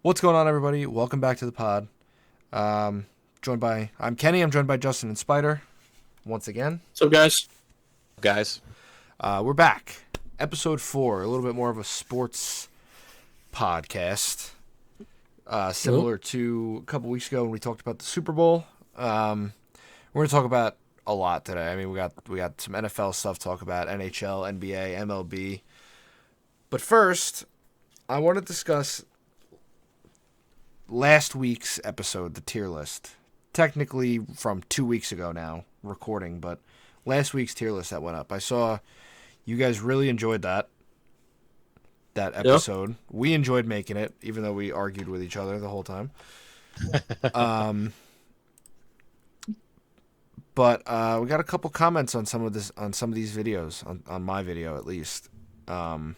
What's going on, everybody? Welcome back to the pod. I'm Kenny. I'm joined by Justin and Spider once again. So, guys, We're back. Episode 4, a little bit more of a sports podcast, similar to a couple weeks ago when we talked about the Super Bowl. We're going to talk about a lot today. I mean, we got some NFL stuff to talk about, NHL, NBA, MLB. But first, I want to discuss last week's episode, the tier list. Technically from 2 weeks ago now, recording, but last week's tier list that went up. I saw you guys really enjoyed that episode. Yep. We enjoyed making it, even though we argued with each other the whole time. But we got a couple comments on some of these videos, on my video at least. There's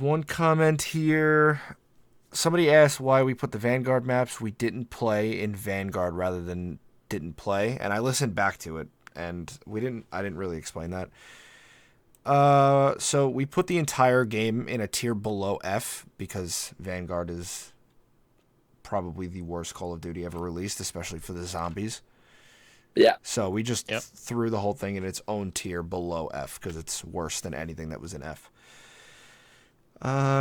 one comment here. Somebody asked why we put the Vanguard maps we didn't play in Vanguard rather than didn't play, and I listened back to it, and I didn't really explain that. So we put the entire game in a tier below F because Vanguard is probably the worst Call of Duty ever released, especially for the zombies. Yeah. So we just threw the whole thing in its own tier below F because it's worse than anything that was in F.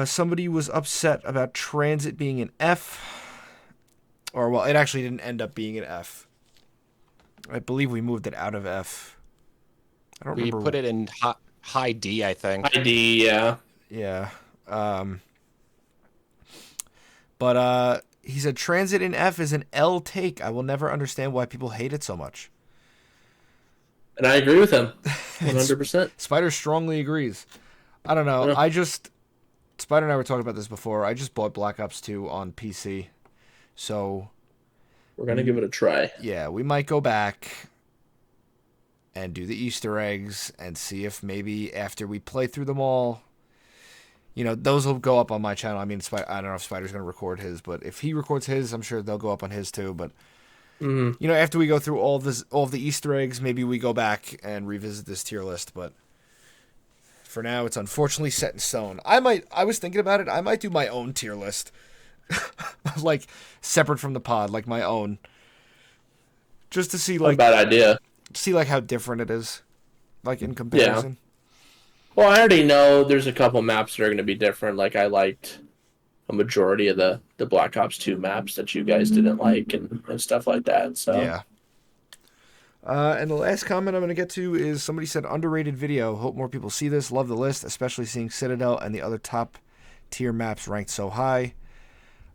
Somebody was upset about Transit being an F. Or, well, it actually didn't end up being an F. I believe we moved it out of F. I don't remember. We put it in high D, I think. High D, yeah. Yeah. But he said Transit in F is an L take. I will never understand why people hate it so much. And I agree with him. 100%. Spider strongly agrees. I don't know. Yeah. Spider and I were talking about this before. I just bought Black Ops 2 on PC. So we're going to give it a try. Yeah, we might go back and do the Easter eggs and see if maybe after we play through them all, those will go up on my channel. I mean, I don't know if Spider's going to record his, but if he records his, I'm sure they'll go up on his too. But, after we go through all of the Easter eggs, maybe we go back and revisit this tier list. But for now, it's unfortunately set in stone. I was thinking about it. I might do my own tier list. Like, separate from the pod, like my own. Just to see, like... Not a bad idea. See, like, how different it is. Like, in comparison. Yeah. Well, I already know there's a couple maps that are going to be different. Like, I liked a majority of the Black Ops 2 maps that you guys didn't like and stuff like that, so... Yeah. And the last comment I'm going to get to is somebody said, underrated video. Hope more people see this. Love the list, especially seeing Citadel and the other top tier maps ranked so high.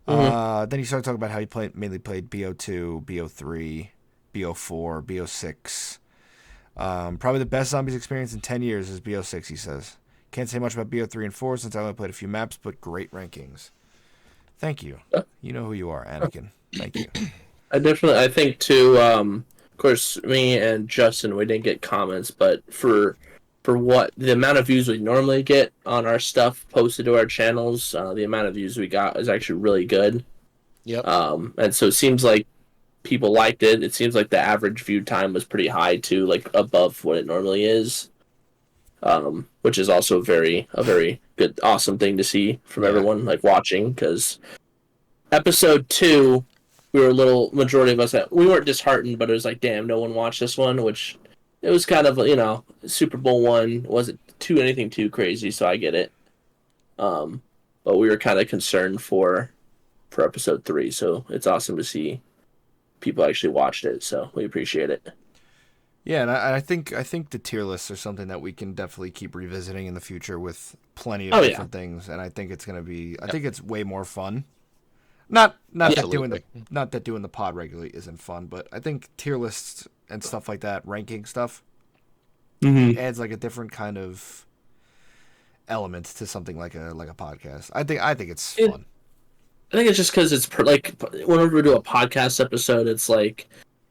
Then he started talking about how he mainly played BO2, BO3, BO4, BO6. Probably the best zombies experience in 10 years is BO6, he says. Can't say much about BO3 and 4 since I only played a few maps, but great rankings. Thank you. You know who you are, Anakin. Thank you. I think, too... Of course, me and Justin, we didn't get comments, but for what the amount of views we normally get on our stuff posted to our channels, the amount of views we got is actually really good. Yep. And so it seems like people liked it. It seems like the average view time was pretty high too, like above what it normally is. Which is also a very good, awesome thing to see from everyone like watching, because episode 2. We were majority of us that we weren't disheartened, but it was like, damn, no one watched this one, which it was kind of, Super Bowl one wasn't anything too crazy, so I get it. But we were kind of concerned for episode 3, so it's awesome to see people actually watched it, so we appreciate it. Yeah, and I think the tier lists are something that we can definitely keep revisiting in the future with plenty of different things, and I think it's going to be, I think it's way more fun. Not that doing the pod regularly isn't fun, but I think tier lists and stuff like that, ranking stuff, adds like a different kind of element to something like a podcast. I think it's fun. I think it's just because it's like whenever we do a podcast episode, it's like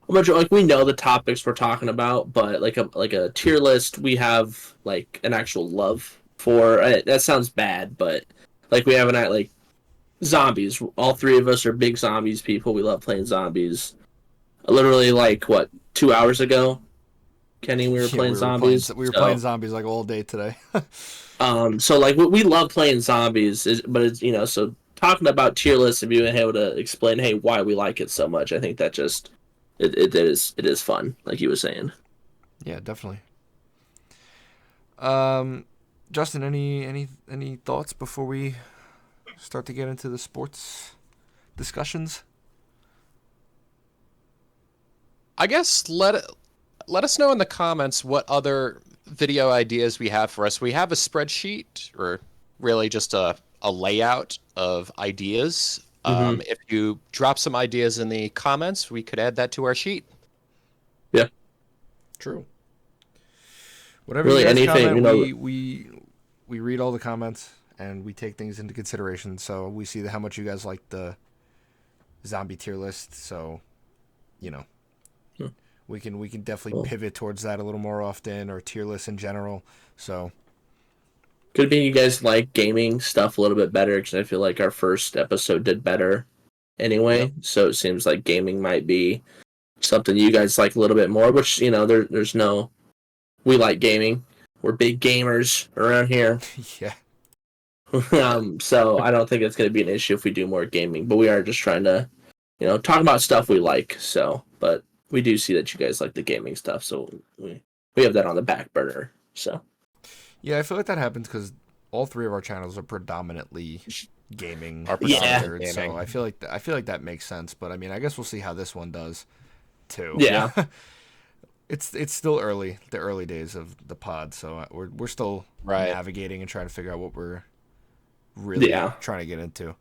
we know the topics we're talking about, but like a tier list, we have like an actual love for. That sounds bad, but like we have like. Zombies. All three of us are big zombies people. We love playing zombies. Literally, 2 hours ago, Kenny. We were Yeah, playing zombies. We were playing zombies like all day today. So like we love playing zombies, but it's so talking about tier lists and being able to explain why we like it so much. I think that just it is fun, like you were saying. Yeah, definitely. Justin, any thoughts before we start to get into the sports discussions? I guess let us know in the comments what other video ideas we have for us. We have a spreadsheet, or really just a layout of ideas. If you drop some ideas in the comments, we could add that to our sheet. Yeah. True. Whatever Really, you guys anything, comment, we read all the comments and we take things into consideration. So we see how much you guys like the zombie tier list. So, we can definitely pivot towards that a little more often, or tier lists in general. So could be you guys like gaming stuff a little bit better, because I feel like our first episode did better anyway. Yep. So it seems like gaming might be something you guys like a little bit more, which there's no, we like gaming, we're big gamers around here. yeah. So I don't think it's going to be an issue if we do more gaming, but we are just trying to talk about stuff we like. So but we do see that you guys like the gaming stuff, so we have that on the back burner. So yeah, I feel like that happens because all three of our channels are predominantly gaming. Yeah. So I feel like that makes sense. But I mean, I guess we'll see how this one does too. Yeah. It's still early, the early days of the pod, so we're still navigating and trying to figure out what we're really trying to get into.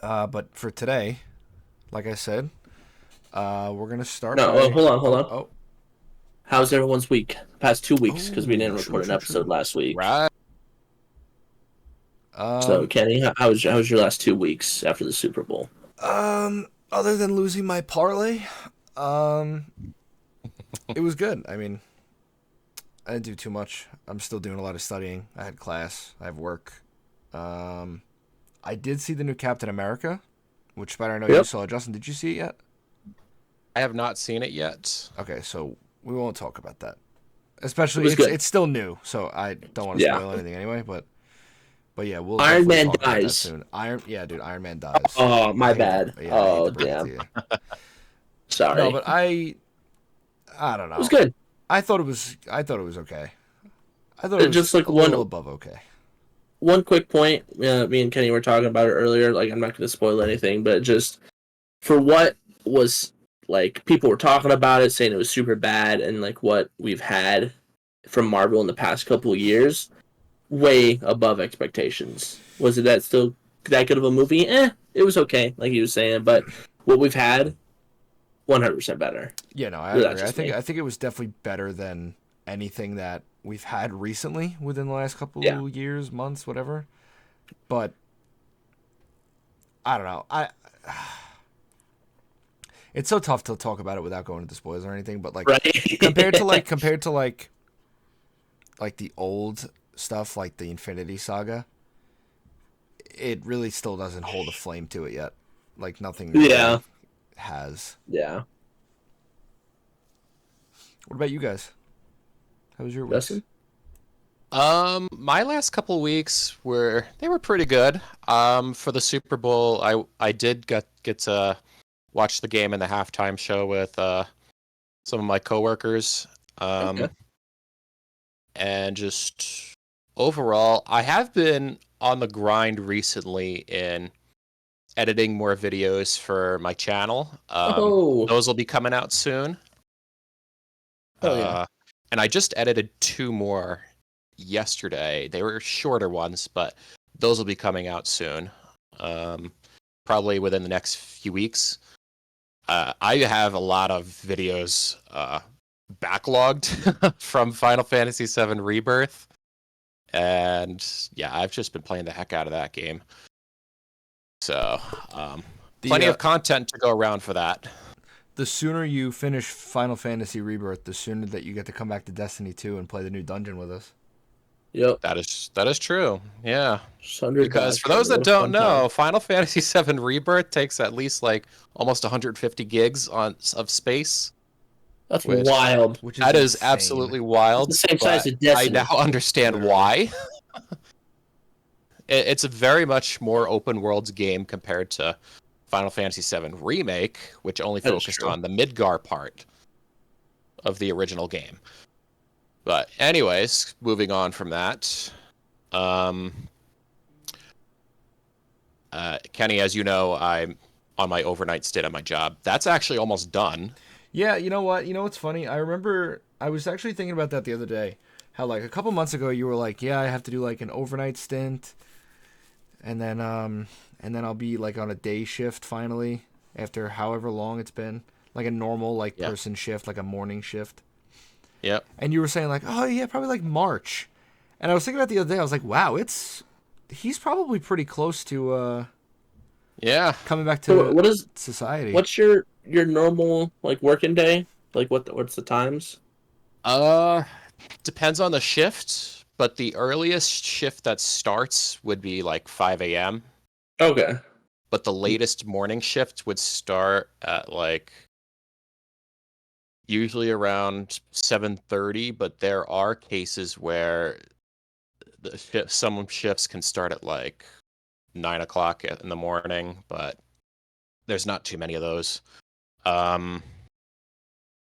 But for today, like I said, we're gonna start. No, hold on. Oh, how's everyone's week? The past 2 weeks, because we didn't record an episode last week. Right. So Kenny, how was your last 2 weeks after the Super Bowl? Other than losing my parlay, it was good. I mean, I didn't do too much. I'm still doing a lot of studying. I had class. I have work. I did see the new Captain America, which Spider, I know you saw. Justin, did you see it yet? I have not seen it yet. Okay, so we won't talk about that. Especially, it's still new, so I don't want to spoil anything anyway. But yeah, we'll. Iron Man talk about that dies. soon. Dude, Iron Man dies. Oh, my bad. Damn. Sorry. No, but I don't know. It was good. I thought it was okay. I thought it was just like a little above okay. One quick point, me and Kenny were talking about it earlier. Like, I'm not going to spoil anything, but just for what was, like, people were talking about it, saying it was super bad, and like what we've had from Marvel in the past couple of years, way above expectations. Was it that good of a movie? It was okay, like he was saying, but what we've had, 100% better. Yeah, no, I agree. I think it was definitely better than anything that we've had recently within the last couple years, months, whatever. But I don't know. It's so tough to talk about it without going into spoilers or anything. But like compared to like the old stuff, like the Infinity Saga, it really still doesn't hold a flame to it yet. Like nothing. Really has. Yeah. What about you guys? How was your week? Justin? My last couple weeks were pretty good. For the Super Bowl, I did get to watch the game and the halftime show with some of my coworkers. And just overall, I have been on the grind recently in editing more videos for my channel. Those will be coming out soon. And I just edited 2 more yesterday. They were shorter ones, but those will be coming out soon. Probably within the next few weeks. I have a lot of videos backlogged from Final Fantasy VII Rebirth. And yeah, I've just been playing the heck out of that game. So, plenty of content to go around for that. The sooner you finish Final Fantasy Rebirth, the sooner that you get to come back to Destiny 2 and play the new dungeon with us. Yep. That is true. Yeah. Because for those that don't know, Final Fantasy VII Rebirth takes at least like almost 150 gigs of space. That's Which- wild. which That is insane. absolutely wild. It's the same size but as Destiny. I now understand why. It's a very much more open world game compared to Final Fantasy VII Remake, which only That is focused true. on the Midgar part of the original game. But anyways, moving on from that. Kenny, as you know, I'm on my overnight stint at my job. That's actually almost done. Yeah, you know what? You know what's funny? I remember I was actually thinking about that the other day. How like a couple months ago you were like, "Yeah, I have to do like an overnight stint." And then I'll be like on a day shift finally after however long it's been. Like a normal like Yeah. person shift, like a morning shift. Yep. And you were saying like, "Oh, yeah, probably like March." And I was thinking about the other day. I was like, "Wow, he's probably pretty close to Yeah. coming back So to what's society." your normal like working day? Like what's the times? Depends on the shift, but the earliest shift that starts would be like 5 a.m. Okay. But the latest morning shift would start at like usually around 7:30. But there are cases where some shifts can start at like 9 o'clock in the morning, but there's not too many of those.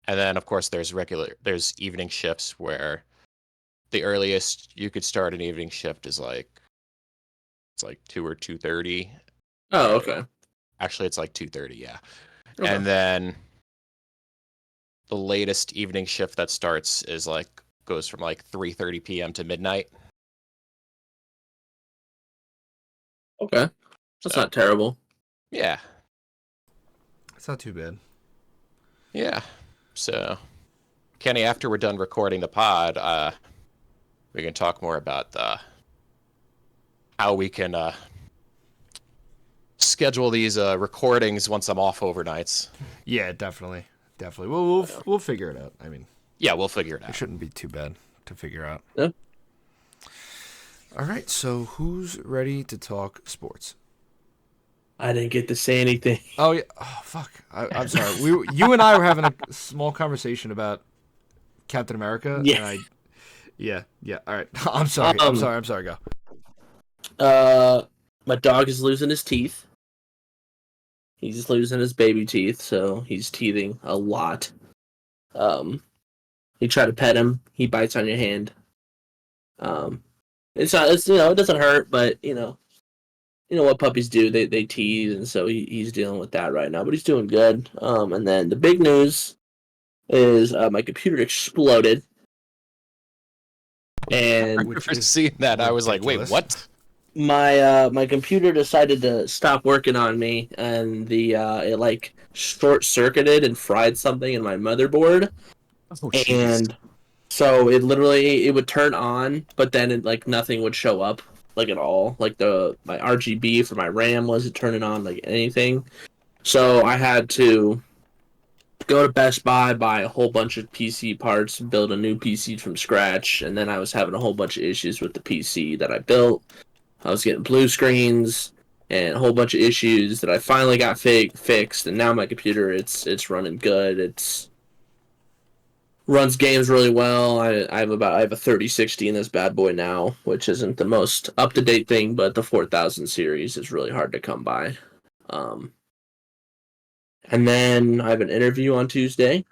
And then of course there's evening shifts where the earliest you could start an evening shift is like it's like 2 or 2:30. Oh, okay. Actually, it's like 2:30, yeah. Okay. And then the latest evening shift that starts is like goes from like 3:30 p.m. to midnight. Okay. That's So, not terrible. yeah. It's not too bad. Yeah. So, Kenny, after we're done recording the pod, we can talk more about how we can schedule these recordings once I'm off overnights. Yeah, definitely. We'll figure it out. I mean, Yeah, we'll figure it it out. shouldn't be too bad to figure out. Yeah. All right, so who's ready to talk sports? I didn't get to say anything. Oh yeah. Oh fuck. I'm sorry. You and I were having a small conversation about Captain America. Yeah. And yeah. All right. I'm sorry. I'm sorry. Uh, my dog is losing his teeth. He's losing his baby teeth, so he's teething a lot. You try to pet him, he bites on your hand. It's not, it's it doesn't hurt, but you know what puppies do, they tease, and so he's dealing with that right now, but he's doing good. And then the big news is my computer exploded, I and remember seeing that. I was like, wait, ridiculous. what? my computer decided to stop working on me, and it like short circuited and fried something in my motherboard. Oh, jeez. And so it would turn on, but then like nothing would show up like at all. Like my RGB for my RAM wasn't turning on like anything. So I had to go to Best Buy, buy a whole bunch of PC parts, build a new PC from scratch, and then I was having a whole bunch of issues with the PC that I built. I was getting blue screens and a whole bunch of issues that I finally got fixed, and now my computer it's running good. It's runs games really well. I have a 3060 in this bad boy now, which isn't the most up to date thing, but the 4000 series is really hard to come by. And then I have an interview on Tuesday.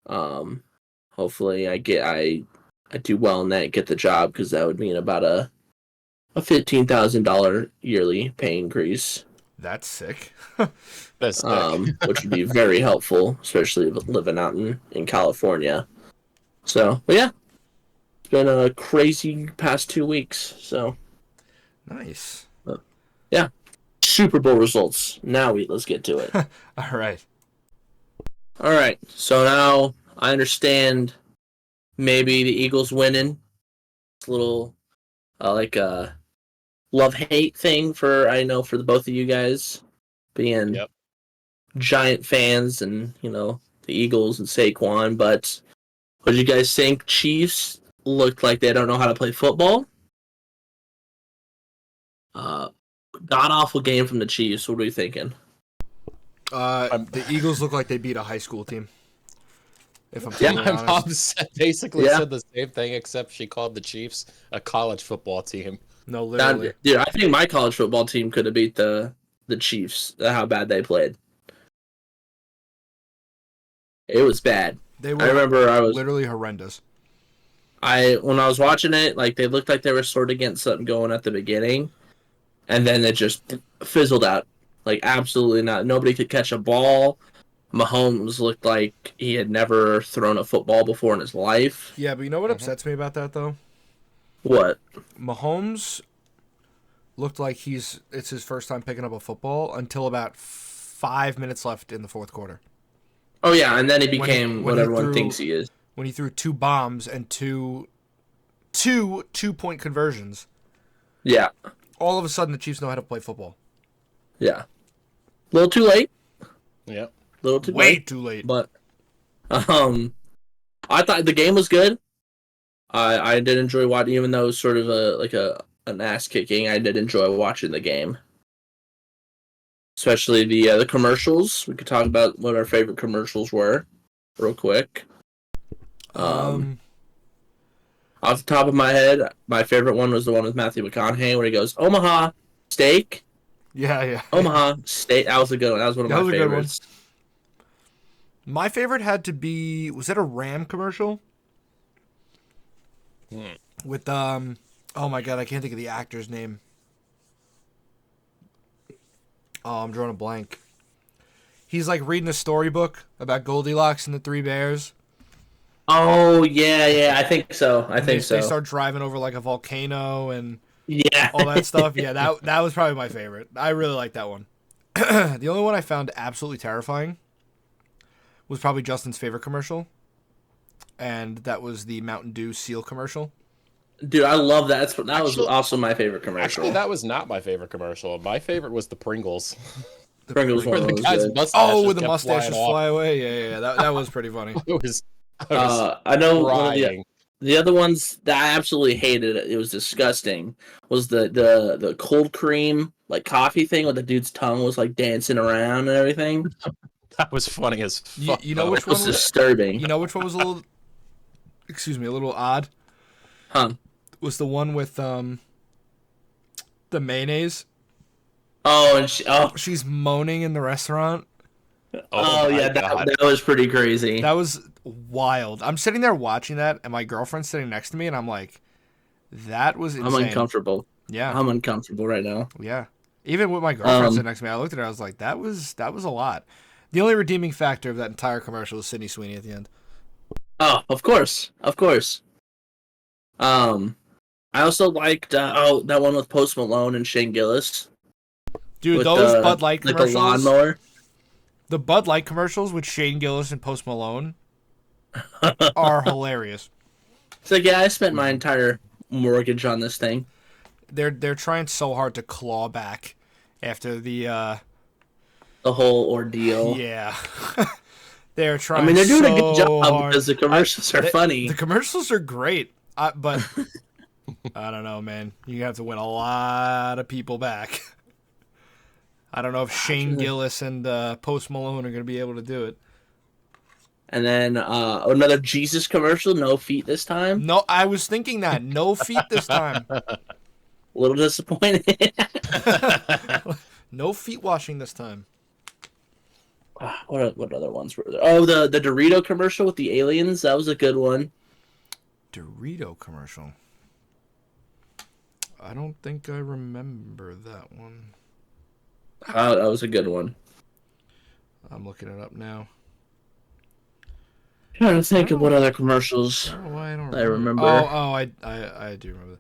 Hopefully I do well in that and get the job, because that would mean about a $15,000 yearly pay increase. That's sick. That's sick. Which would be very helpful, especially living out in California. So, but yeah, it's been a crazy past 2 weeks. So, Nice. yeah, Super Bowl results. Now let's get to it. All right. All right, so now I understand maybe the Eagles winning. It's a little like a love-hate thing for the both of you guys being Yep. giant fans, and the Eagles and Saquon. But what did you guys think? Chiefs looked like they don't know how to play football. God awful game from the Chiefs. What are we thinking? The Eagles look like they beat a high school team. If I'm Yeah, totally My honest. mom basically Yeah. said the same thing, except she called the Chiefs a college football team. No, Now, literally. dude, I think my college football team could have beat the Chiefs. How bad they played. It was bad. They were I remember literally horrendous. when I was watching it, like they looked like they were sort of getting something going at the beginning, and then it just fizzled out. Like absolutely not. Nobody could catch a ball. Mahomes looked like he had never thrown a football before in his life. Yeah, but you know what upsets me about that though? What? Mahomes looked like it's his first time picking up a football until about 5 minutes left in the fourth quarter. Oh yeah, and then he When he- became when what he everyone threw- thinks he is. When he threw 2 bombs and two 2-point conversions, Yeah, all of a sudden the Chiefs know how to play football. yeah. A little too late. Yep. A little too Way late. too late. But I thought the game was good. I did enjoy watching, even though it was sort of an ass kicking. I did enjoy watching the game, especially the commercials. We could talk about what our favorite commercials were, real quick. Off the top of my head, my favorite one was the one with Matthew McConaughey, where he goes, "Omaha steak, Yeah. Omaha steak." That was a good one. That was one of That my was a good one. favorites. My favorite had to be, was that a Ram commercial? With oh my god, I can't think of the actor's name. Oh, I'm drawing a blank. He's like reading a storybook about Goldilocks and the Three Bears. Oh yeah, I think so. I And think they so. start driving over like a volcano and Yeah, all that stuff. Yeah, that was probably my favorite. I really liked that one. The only one I found absolutely terrifying was probably Justin's favorite commercial, and that was the Mountain Dew Seal commercial. Dude, I love that. That was Actually- also my favorite commercial. Actually, that was not my favorite commercial. My favorite was the Pringles. Pringles Where one the was guy's good. mustache Oh, with the kept mustaches flying off. fly away. Yeah. That was pretty funny. I was I know one of crying. the other ones that I absolutely hated. It was disgusting. Was the cold cream like coffee thing where the dude's tongue was like dancing around and everything. That was funny as fuck. You know though. which It was one was, disturbing. you know which one was a little, excuse me, a little odd? Huh? Was the one with the mayonnaise. Oh, and She's moaning in the restaurant. oh my yeah, God. that was pretty crazy. That was wild. I'm sitting there watching that, and my girlfriend's sitting next to me, and I'm like, that was insane. I'm uncomfortable. Yeah, I'm uncomfortable right now. yeah. Even with my girlfriend sitting next to me, I looked at her. I was like, that was a lot. The only redeeming factor of that entire commercial was Sydney Sweeney at the end. Oh, of course. I also liked that one with Post Malone and Shane Gillis. Dude, with those the, Bud Light like the commercials. lawnmower. The Bud Light commercials with Shane Gillis and Post Malone are hilarious. It's like, yeah, I spent my entire mortgage on this thing. They're trying so hard to claw back after the The whole ordeal. yeah. They're trying. I mean, they're doing a good so job hard. because the commercials are funny. The commercials are great, but I don't know, man. You have to win a lot of people back. I don't know if Shane Gillis and Post Malone are going to be able to do it. And then another Jesus commercial, no feet this time. No, I was thinking that. No feet this time. A little disappointed. No feet washing this time. What other ones were there? Oh, the Dorito commercial with the aliens. That was a good one. Dorito commercial. I don't think I remember that one. That was a good one. I'm looking it up now. Trying to think of what other commercials. I don't know why I don't I remember. Oh, I do remember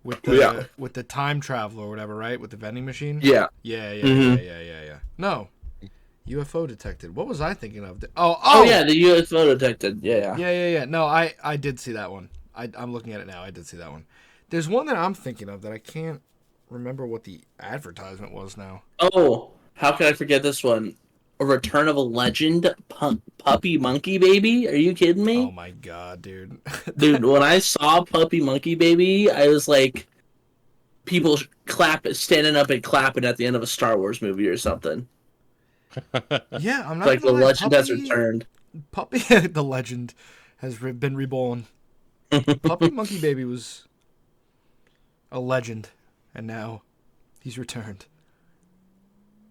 that. With the time traveler or whatever, right? With the vending machine? Yeah. Yeah. Mhm. Yeah. No. UFO detected. What was I thinking of? Oh yeah, the UFO detected. Yeah. Yeah. No, I did see that one. I'm looking at it now. I did see that one. There's one that I'm thinking of that I can't remember what the advertisement was now. Oh, how could I forget this one? A Return of a Legend Puppy Monkey Baby? Are you kidding me? Oh my god, dude. Dude, when I saw Puppy Monkey Baby, I was like, people standing up and clapping at the end of a Star Wars movie or something. Yeah, I'm not Like the gonna lie, legend has returned. Puppy, the legend, has been reborn. Puppy Monkey Baby was a legend, and now he's returned.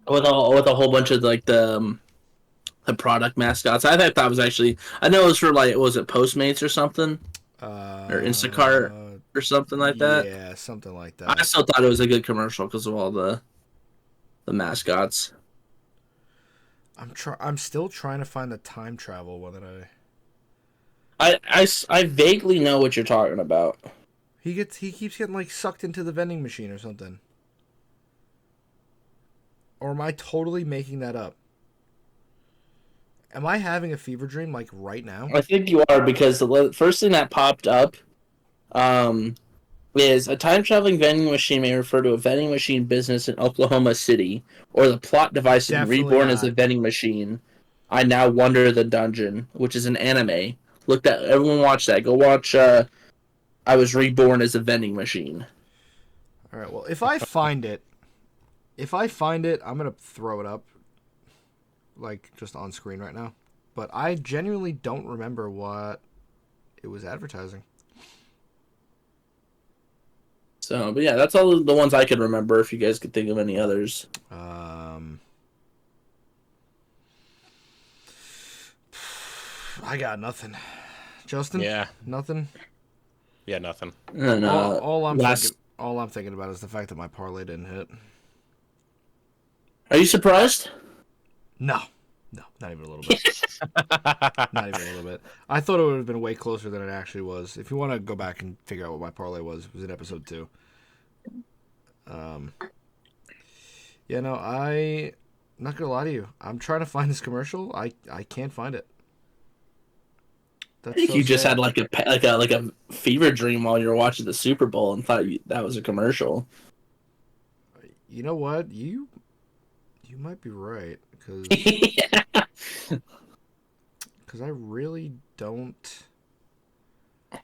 With a whole bunch of like the product mascots. I thought that was actually. I know it was for like, was it Postmates or something, or Instacart or something like that. Yeah, something like that. I still thought it was a good commercial because of all the mascots. I'm still trying to find the time travel one that I vaguely know what you're talking about. he keeps getting like sucked into the vending machine or something. Or am I totally making that up? Am I having a fever dream like right now? I think you are, because the first thing that popped up is a time-traveling vending machine may refer to a vending machine business in Oklahoma City, or the plot device in Definitely Reborn not. as a vending machine. I Now Wonder the Dungeon, which is an anime. Everyone watch that. Go watch I Was Reborn as a Vending Machine. All right. Well, if I find it, I'm gonna throw it up, like just on screen right now. But I genuinely don't remember what it was advertising. So, but yeah, that's all the ones I could remember. If you guys could think of any others. I got nothing. Justin? Yeah. Nothing? Yeah, nothing. And, All I'm thinking about is the fact that my parlay didn't hit. Are you surprised? No, not even a little bit. Not even a little bit. I thought it would have been way closer than it actually was. If you want to go back and figure out what my parlay was, it was in episode 2. Yeah, no, I'm not gonna lie to you. I'm trying to find this commercial. I can't find it. That's I think so you just sad. had like a fever dream while you were watching the Super Bowl and thought that was a commercial. You know what? You might be right, because I really don't.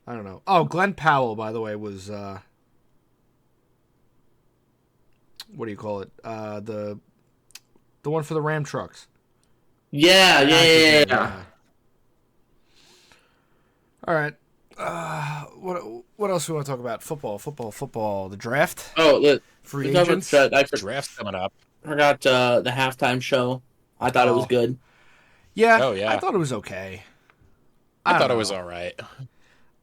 I don't know. Oh, Glenn Powell, by the way, was what do you call it? The one for the Ram trucks. Yeah. All right. What else do we want to talk about? Football. The draft. Oh, look. Free agents. Draft's coming up. Forgot the halftime show. I thought it was good. Yeah. Oh, yeah. I thought it was okay. I thought it was all right.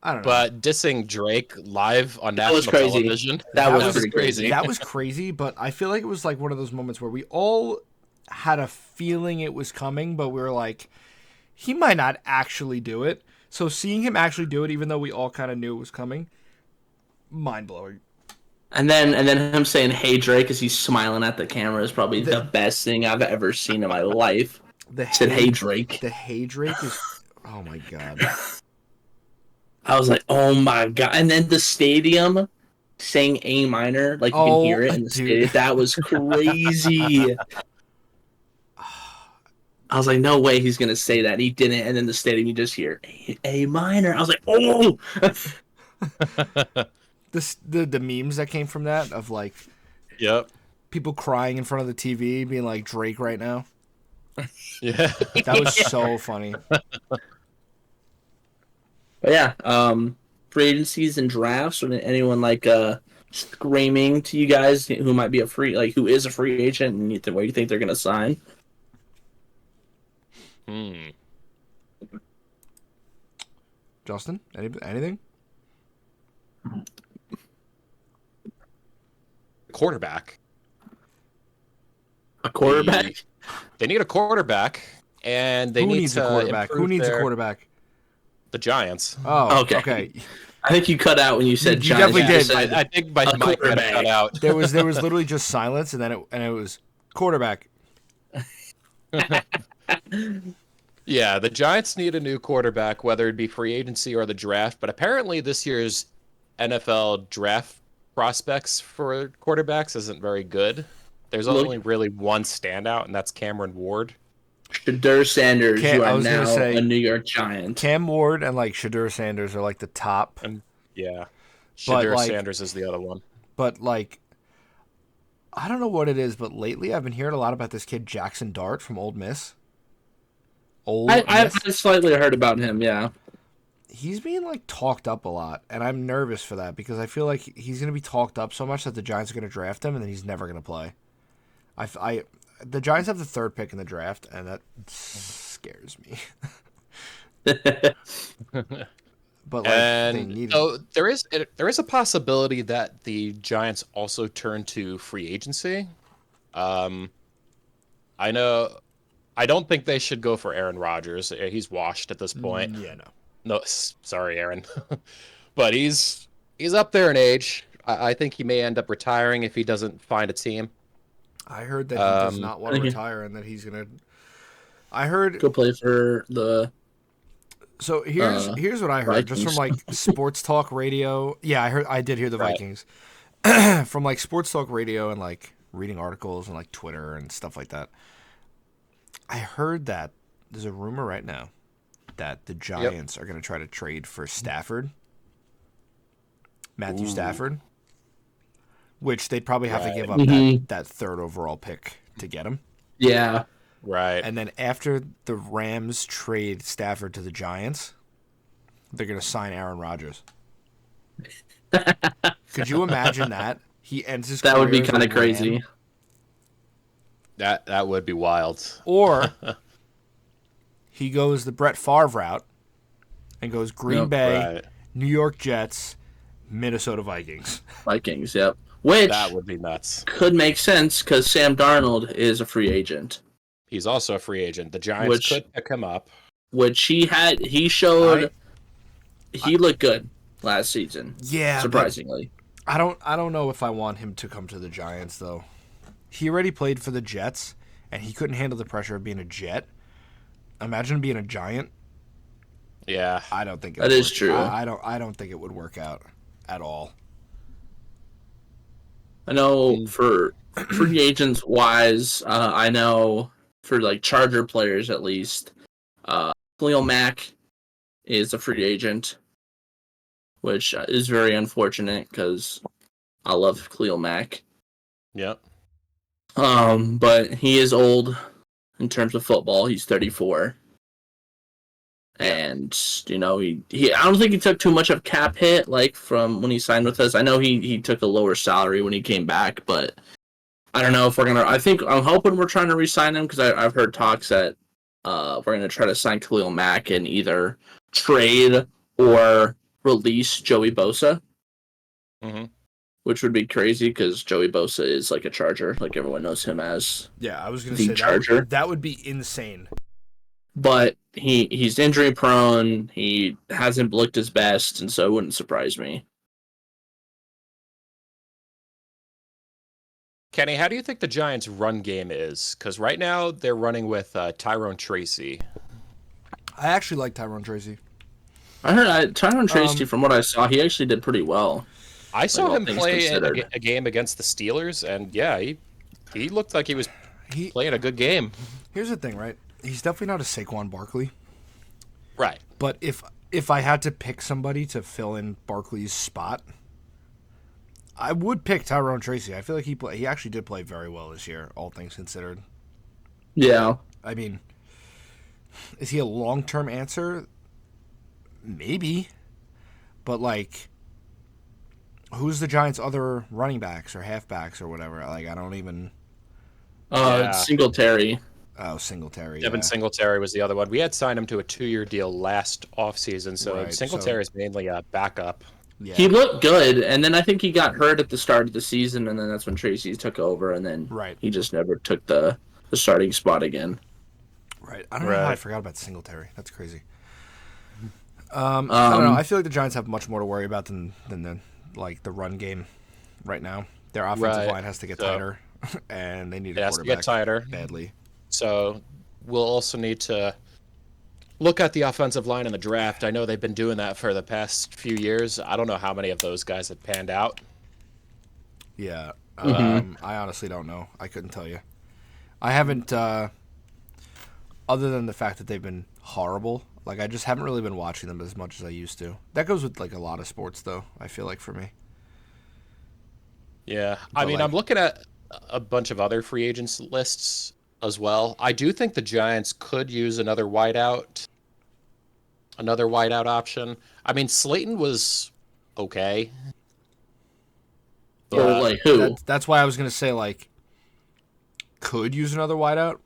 I don't know. But dissing Drake live on That was national crazy. television. That was pretty crazy. That was crazy, but I feel like it was like one of those moments where we all had a feeling it was coming, but we were like, he might not actually do it. So seeing him actually do it, even though we all kind of knew it was coming, mind blowing. And then him saying "Hey Drake" as he's smiling at the camera is probably the best thing I've ever seen in my life. Said "Hey Drake." The Hey Drake is, oh my god. I was like, oh my god! And then the stadium saying A minor, like you can hear it in the stadium. That was crazy. I was like, no way he's gonna say that. He didn't, and then the stadium you just hear A minor. I was like, oh. The memes that came from that of like, Yep. people crying in front of the TV, being like Drake right now. Yeah. That was so funny. But yeah, free agencies and drafts. Or anyone like screaming to you guys who might be who is a free agent and where you think they're gonna sign? Justin, anything? Quarterback. A quarterback? They need a quarterback, and they Who need needs to a quarterback? Who needs a quarterback? The Giants. Oh, Okay. okay. I think you cut out when you said You Giants. definitely did. Said I think my mic got quarterback. cut out. There was literally just silence, and then it was quarterback. Yeah, the Giants need a new quarterback, whether it be free agency or the draft. But apparently, this year's NFL draft prospects for quarterbacks isn't very good. There's only really one standout, and that's Cameron Ward. Shadur Sanders, you I are was gonna now say, a New York Giant. Cam Ward and like Shadur Sanders are like the top. And yeah, But, Shadur like- Sanders is the other one. But like, I don't know what it is, but lately I've been hearing a lot about this kid Jackson Dart from Ole Miss. Old. I've slightly heard about him. Yeah. He's being like talked up a lot, and I'm nervous for that because I feel like he's going to be talked up so much that the Giants are going to draft him, and then he's never going to play. The Giants have the 3rd pick in the draft, and that scares me. But like, they need him. there is a possibility that the Giants also turn to free agency. I don't think they should go for Aaron Rodgers. He's washed at this point. Yeah, no. No, sorry, Aaron. But he's up there in age. I think he may end up retiring if he doesn't find a team. I heard that he does not want to retire and that he's gonna. I heard go play for the. So here's what I heard Vikings. just from like sports talk radio. Yeah, I did hear the Vikings from like sports talk radio and like reading articles and like Twitter and stuff like that. I heard that there's a rumor right now that the Giants are going to try to trade for Stafford, Matthew Stafford, which they'd probably have to give up that 3rd overall pick to get him. Yeah. Right. And then after the Rams trade Stafford to the Giants, they're going to sign Aaron Rodgers. Could you imagine that? He ends his That would be career as a kind of Ram. crazy. That would be wild. Or he goes the Brett Favre route and goes Green Bay, New York Jets, Minnesota Vikings. Vikings, yep. Which That would be nuts. could make sense because Sam Darnold is a free agent. He's also a free agent. The Giants could pick him up. Which he looked good last season. Yeah, surprisingly. I don't know if I want him to come to the Giants though. He already played for the Jets and he couldn't handle the pressure of being a Jet. Imagine being a Giant. Yeah, I don't think that is true. I don't think it would work out at all. I know for free agents wise, I know for like Charger players at least, Khalil Mack is a free agent, which is very unfortunate because I love Khalil Mack. Yep. But he is old in terms of football. He's 34. And, you know, he I don't think he took too much of cap hit, like, from when he signed with us. I know he took a lower salary when he came back, but I don't know if we're going to... I'm hoping we're trying to re-sign him, because I've heard talks that we're going to try to sign Khalil Mack and either trade or release Joey Bosa. Mm-hmm. Which would be crazy, because Joey Bosa is, like, a Charger. Like, everyone knows him as Yeah, I was going the to say Charger. that would be insane. But he's injury prone. He hasn't looked his best, and so it wouldn't surprise me. Kenny, how do you think the Giants' run game is? Because right now they're running with Tyrone Tracy. I actually like Tyrone Tracy. I heard Tyrone Tracy, from what I saw, he actually did pretty well. I saw him play in considered. a game against the Steelers, and yeah, he looked like he was playing a good game. Here's the thing, right? He's definitely not a Saquon Barkley. Right. But if I had to pick somebody to fill in Barkley's spot, I would pick Tyrone Tracy. I feel like he actually did play very well this year, all things considered. Yeah. I mean, is he a long-term answer? Maybe. But, like, who's the Giants' other running backs or halfbacks or whatever? Like, I don't even... Singletary. Oh, Singletary. Devin Singletary was the other one. We had signed him to a 2-year deal last offseason, so Right, Singletary is mainly a backup. Yeah. He looked good, and then I think he got hurt at the start of the season, and then that's when Tracy took over, and then he just never took the starting spot again. Right. I don't know how I forgot about Singletary. That's crazy. I don't know. I feel like the Giants have much more to worry about than the run game right now. Their offensive line has to get tighter, and they need a quarterback has to get tighter badly. So we'll also need to look at the offensive line in the draft. I know they've been doing that for the past few years. I don't know how many of those guys have panned out. Yeah. I honestly don't know. I couldn't tell you. I haven't, other than the fact that they've been horrible, like, I just haven't really been watching them as much as I used to. That goes with, like, a lot of sports, though, I feel like, for me. Yeah. I mean, I'm looking at a bunch of other free agents lists. as well. I do think the Giants could use another wideout option. I mean, Slayton was okay. Or But like who? That's why I was gonna say like could use another wideout.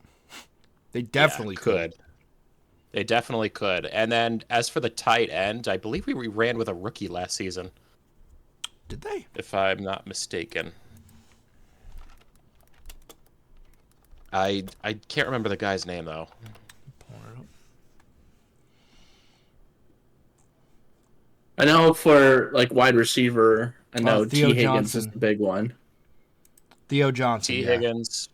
They definitely could. They definitely could. And then as for the tight end, I believe we ran with a rookie last season, Did they? if I'm not mistaken. I can't remember the guy's name though. Pulling it up. I know for like wide receiver, I know Theo T. Higgins is Johnson. the big one. Theo Johnson. T. Yeah. Higgins.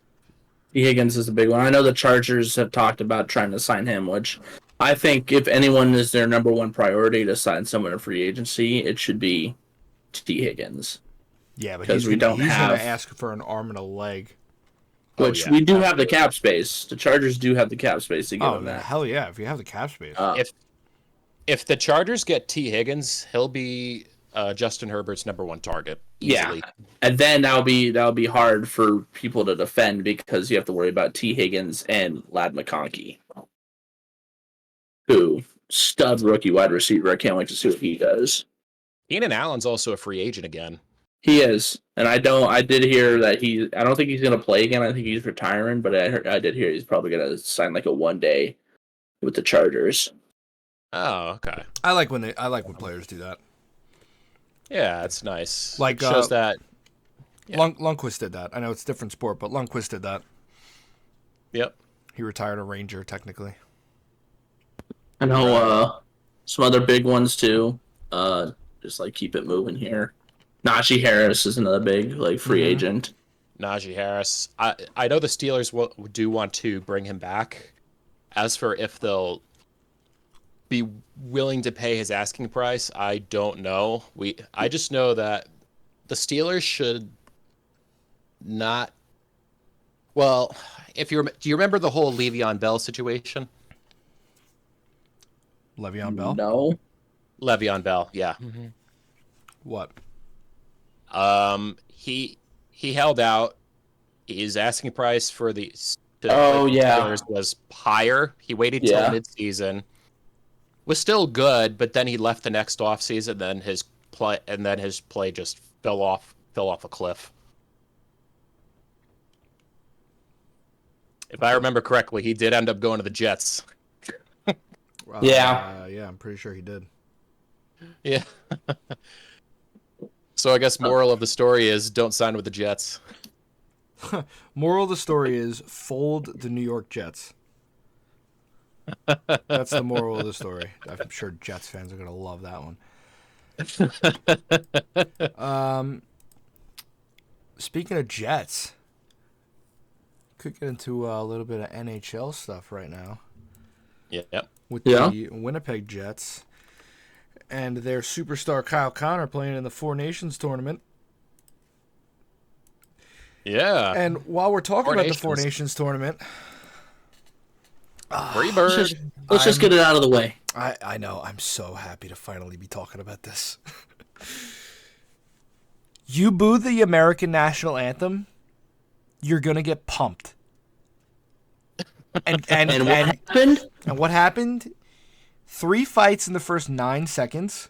T. Higgins is the big one. I know the Chargers have talked about trying to sign him, which I think if anyone is their number one priority to sign someone in free agency, it should be T. Higgins. Yeah, but 'Cause he's we gonna, don't he's have- gonna ask for an arm and a leg. Which yeah, we do have the cap space. The Chargers do have the cap space to give Oh him that. hell yeah! If you have the cap space. If the Chargers get T. Higgins, he'll be Justin Herbert's number one target easily. Yeah, and then that'll be hard for people to defend because you have to worry about T. Higgins and Lad McConkey, who stud rookie wide receiver. I can't wait to see what he does. Keenan Allen's also a free agent again. He is, and I did hear that I don't think he's gonna play again. I think he's retiring, but I did hear he's probably gonna sign like a 1-day with the Chargers. Oh, okay. I like when players do that. Yeah, it's nice. Like, It shows that. Yeah. Lundqvist did that. I know it's a different sport, but Lundqvist did that. Yep. He retired a Ranger technically. I know some other big ones too. Just like keep it moving here. Najee Harris is another big like free agent. Najee Harris. I know the Steelers do want to bring him back. As for if they'll be willing to pay his asking price, I don't know. I just know that the Steelers should not. Well, do you remember the whole Le'Veon Bell situation? Le'Veon Bell. No. Le'Veon Bell, yeah. What? He held out. His asking price for the yeah. was higher. He waited till midseason. Was still good, but then he left the next offseason. Then his play just fell off a cliff. If I remember correctly, he did end up going to the Jets. Yeah. Yeah, I'm pretty sure he did. Yeah. So I guess moral of the story is don't sign with the Jets. Moral of the story is fold the New York Jets. That's the moral of the story. I'm sure Jets fans are going to love that one. Speaking of Jets, could get into a little bit of NHL stuff right now. Yep. With the Winnipeg Jets and their superstar Kyle Connor playing in the Four Nations tournament. Yeah. And while we're talking about the Four Nations tournament, Free bird. Let's just get it out of the way. I know. I'm so happy to finally be talking about this. You boo the American national anthem, you're gonna get pumped. And what happened? And what happened? 3 fights in the first 9 seconds.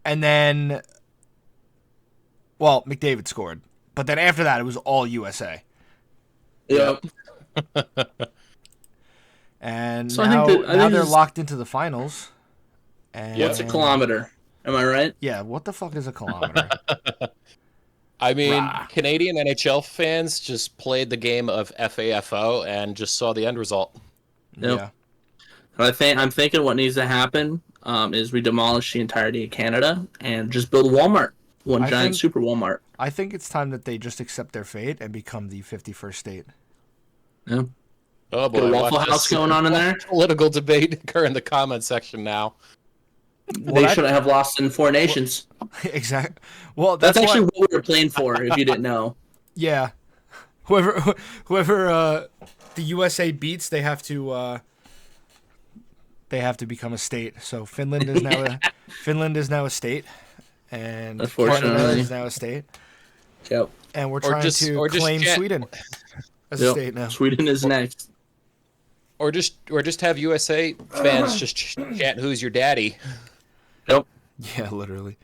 And then, well, McDavid scored. But then after that, it was all USA. Yep. And So I now, think now they're this- locked into the finals. And What's a kilometer? Am I right? Yeah, what the fuck is a kilometer? I mean, Rah. Canadian NHL fans just played the game of FAFO and just saw the end result. Yep. Yeah. I'm thinking what needs to happen is we demolish the entirety of Canada and just build a Walmart, one I giant think- super Walmart. I think it's time that they just accept their fate and become the 51st state. Yeah. Oh Get a boy, Waffle watch House this going on in there. Political debate occur in the comment section now. They shouldn't have lost in Four Nations. Exactly. Well, That's that's actually why, what we were playing for, if you didn't know. yeah. Whoever the USA beats, they have to become a state. So Finland is now a state, and Canada Unfortunately. is now a state, Yep. and we're Or trying just- to or just claim jet- Sweden. That's a state now. Sweden is next. Or just have USA fans just chant, "Who's your daddy?" Yep. Yeah, literally.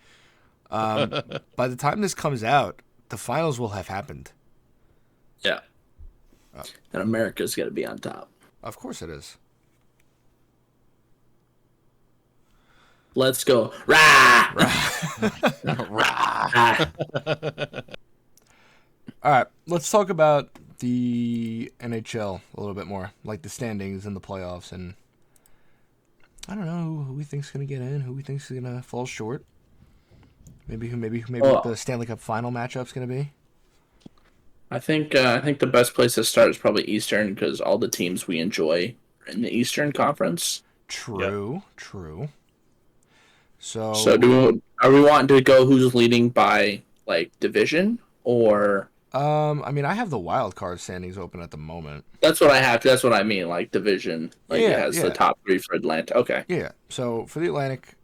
By the time this comes out, the finals will have happened. Yeah. And America's got to be on top. Of course it is. Let's go. Rah! Rah! All right, let's talk about the NHL a little bit more, like the standings and the playoffs, and I don't know who we think's gonna get in, who we think's gonna fall short. Maybe what the Stanley Cup final matchup's gonna be. I think the best place to start is probably Eastern because all the teams we enjoy are in the Eastern Conference. True. So are we wanting to go who's leading by like division or? I mean, I have the wild card standings open at the moment. That's what I have. That's what I mean. Like division, like it has the top 3 for Atlanta. Okay. Yeah. So for the Atlantic,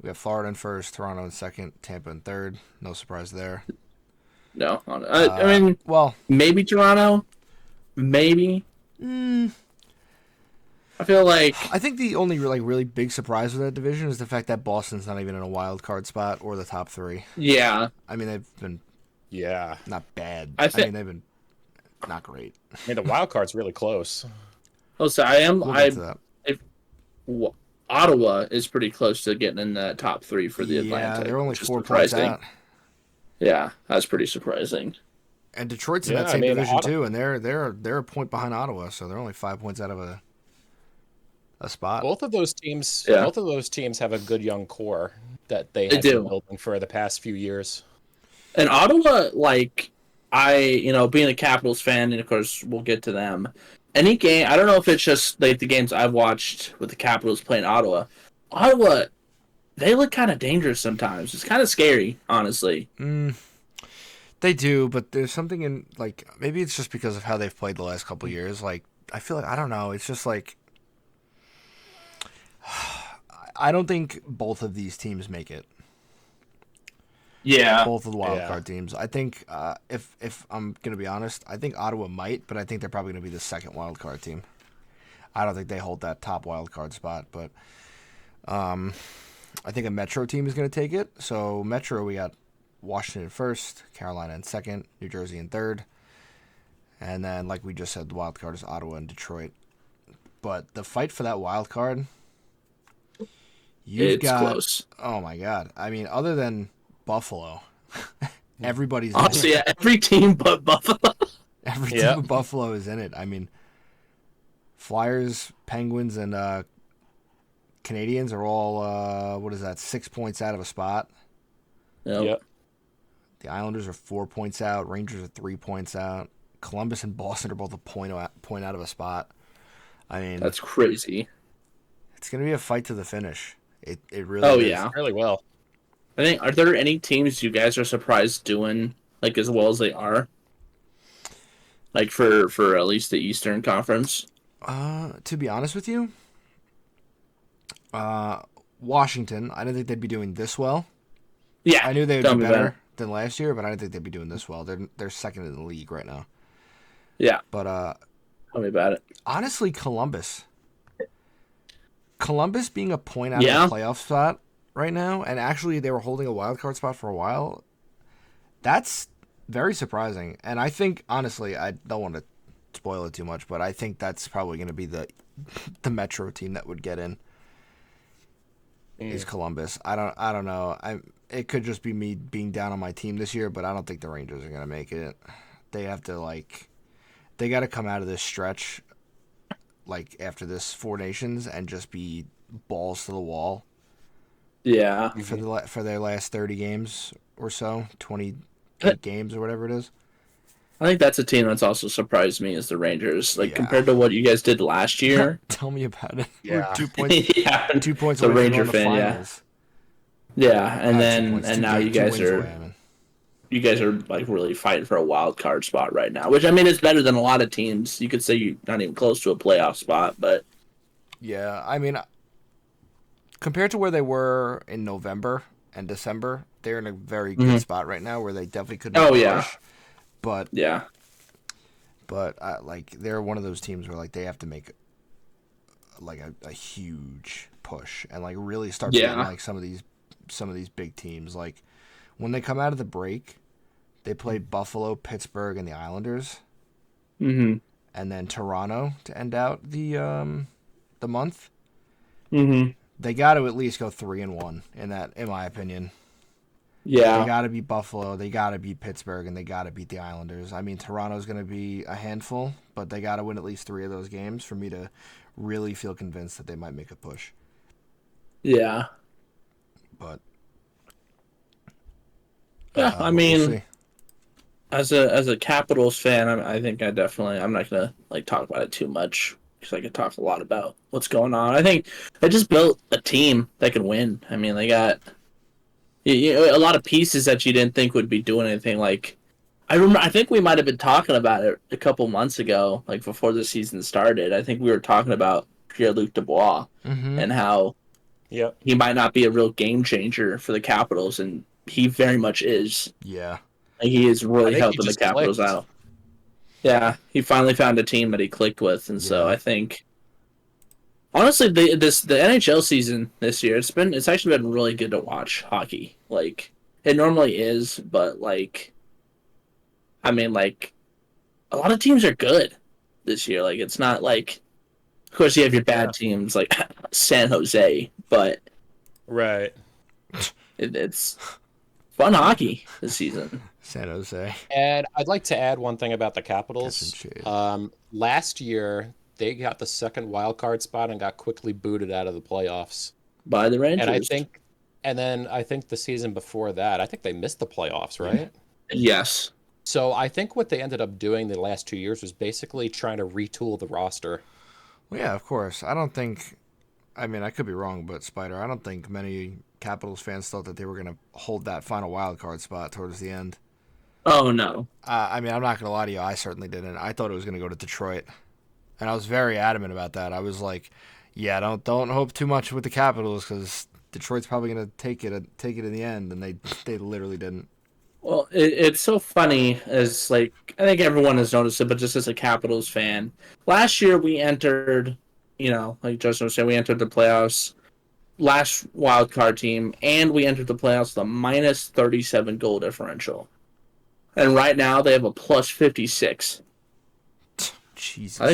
we have Florida in first, Toronto in second, Tampa in third. No surprise there. No, I mean, well, maybe Toronto, maybe. I feel like I think the only really big surprise with that division is the fact that Boston's not even in a wild card spot or the top 3. Yeah. I mean, they've been not bad. I mean, they've been not great. I mean, the wild card's really close. Oh, so Ottawa is pretty close to getting in the top 3 for the Atlantic. Yeah, they're only 4 points out. Yeah, that's pretty surprising. And Detroit's in that same division too, and they're a point behind Ottawa, so they're only 5 points out of a spot. Both of those teams have a good young core that they have been building for the past few years. And Ottawa, like being a Capitals fan, and of course we'll get to them. Any game, I don't know if it's just like the games I've watched with the Capitals playing Ottawa. Ottawa, they look kind of dangerous sometimes. It's kind of scary, honestly. They do, but there's something in, like, maybe it's just because of how they've played the last couple of years. Like, I feel like, I don't know, it's just like, I don't think both of these teams make it. Yeah. Both of the wild card teams. I think, if I'm going to be honest, I think Ottawa might, but I think they're probably going to be the second wild card team. I don't think they hold that top wild card spot, but I think a Metro team is going to take it. So Metro, we got Washington in first, Carolina in second, New Jersey in third. And then, like we just said, the wild card is Ottawa and Detroit. But the fight for that wild card, it's close. Oh, my God. I mean, other than Buffalo, everybody's honestly, in it. Every team but Buffalo. Every team but Buffalo is in it. I mean, Flyers, Penguins, and Canadians are all 6 points out of a spot. Yep. The Islanders are 4 points out. Rangers are 3 points out. Columbus and Boston are both a point out of a spot. I mean, that's crazy. It's going to be a fight to the finish. It really is. Yeah. Really well. I think, are there any teams you guys are surprised doing like as well as they are? Like for at least the Eastern Conference? To be honest with you, Washington, I didn't think they'd be doing this well. Yeah. I knew they would be better than last year, but I didn't think they'd be doing this well. They're second in the league right now. Yeah. But tell me about it. Honestly, Columbus being a point out of the playoff spot right now, and actually they were holding a wild card spot for a while. That's very surprising. And I think, honestly, I don't want to spoil it too much, but I think that's probably going to be the Metro team that would get in. Is Columbus. I don't know. It could just be me being down on my team this year, but I don't think the Rangers are going to make it. They have to, they got to come out of this stretch, after this Four Nations, and just be balls to the wall. Yeah. For their last 30 games or so, 28 games or whatever it is. I think that's a team that's also surprised me is the Rangers. Compared to what you guys did last year. Tell me about it. Yeah. We're 2 points. 2 points the away Ranger from the fan, finals. Yeah, and now you guys are really fighting for a wild card spot right now, which I mean is better than a lot of teams. You could say you're not even close to a playoff spot, but yeah, I mean, compared to where they were in November and December, they're in a very good spot right now where they definitely could. Oh yeah, but but they're one of those teams where like they have to make like a huge push and like really start beating like some of these big teams. Like when they come out of the break, they play Buffalo, Pittsburgh, and the Islanders, Mm-hmm. and then Toronto to end out the month. Mm-hmm. They got to at least go 3-1 in my opinion. Yeah. They got to beat Buffalo, they got to beat Pittsburgh, and they got to beat the Islanders. I mean, Toronto's going to be a handful, but they got to win at least 3 of those games for me to really feel convinced that they might make a push. Yeah. But yeah, I mean, we'll see. as a Capitals fan, I'm not gonna like talk about it too much because I could talk a lot about what's going on. I think they just built a team that can win. I mean, they got a lot of pieces that you didn't think would be doing anything. Like I think we might have been talking about it a couple months ago, like before the season started. I think we were talking about Pierre-Luc Dubois and how he might not be a real game changer for the Capitals, and he very much is. Yeah. He is really helping the just Capitals clicked. out. Yeah, he finally found a team that he clicked with, and so I think, honestly, the NHL season this year it's actually been really good to watch hockey. Like it normally is, but like, I mean, like a lot of teams are good this year. Like it's not like, of course, you have your bad teams like San Jose, but Right. it's fun hockey this season. San Jose. And I'd like to add one thing about the Capitals. Catching shade. Last year, they got the second wild card spot and got quickly booted out of the playoffs. By the Rangers. And I think the season before that, I think they missed the playoffs, right? Yes. So I think what they ended up doing the last 2 years was basically trying to retool the roster. Well, yeah, of course. I mean, I could be wrong, but Spider, I don't think many Capitals fans thought that they were going to hold that final wild card spot towards the end. Oh, no. I mean, I'm not going to lie to you. I certainly didn't. I thought it was going to go to Detroit. And I was very adamant about that. I was like, yeah, don't hope too much with the Capitals because Detroit's probably going to take it in the end. And they literally didn't. Well, it's so funny as, like, I think everyone has noticed it, but just as a Capitals fan, last year we entered, like Justin was saying, we entered the playoffs, last wild card team, and we entered the playoffs with a minus 37 goal differential. And right now they have a plus 56. Jesus. I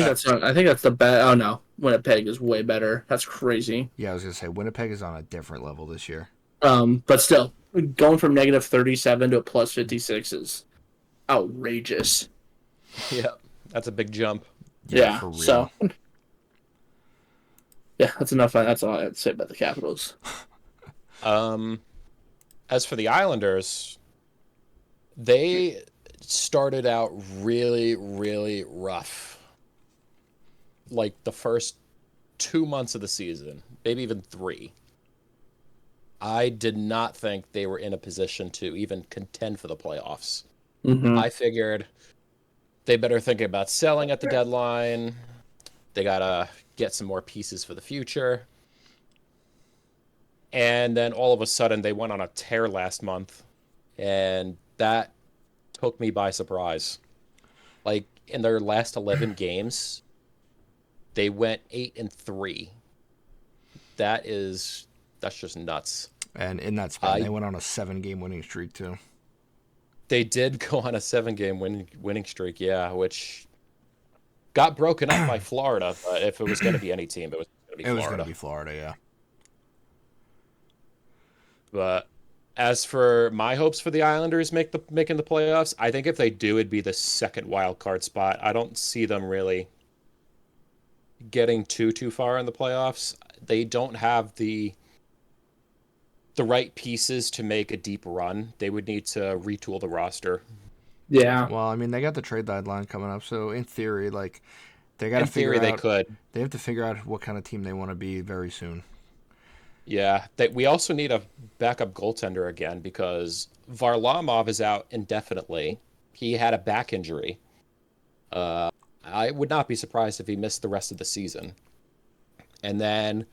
think that's the best. Oh no, Winnipeg is way better. That's crazy. Yeah, I was gonna say Winnipeg is on a different level this year. But still, going from negative 37 to a plus 56 is outrageous. Yeah, that's a big jump. Yeah. For real. So. Yeah, that's enough. That's all I have to say about the Capitals. As for the Islanders, they started out really, really rough. Like the first 2 months of the season, maybe even 3. I did not think they were in a position to even contend for the playoffs. Mm-hmm. I figured they better think about selling at the deadline. They got to get some more pieces for the future. And then all of a sudden they went on a tear last month. And that took me by surprise. Like in their last 11 games, they went 8-3. That's just nuts. And in that span, they went on a 7-game winning streak too. They did go on a 7-game winning streak, yeah, which got broken up by Florida. But if it was going to be any team, it was going to be Florida. It was going to be Florida, yeah. But as for my hopes for the Islanders making the playoffs, I think if they do, it'd be the second wild card spot. I don't see them really getting too far in the playoffs. They don't have the right pieces to make a deep run. They would need to retool the roster. Yeah. Well, I mean, they got the trade deadline coming up, so in theory, like they got to figure out. They could. They have to figure out what kind of team they want to be very soon. Yeah, we also need a backup goaltender again because Varlamov is out indefinitely. He had a back injury. I would not be surprised if he missed the rest of the season. And then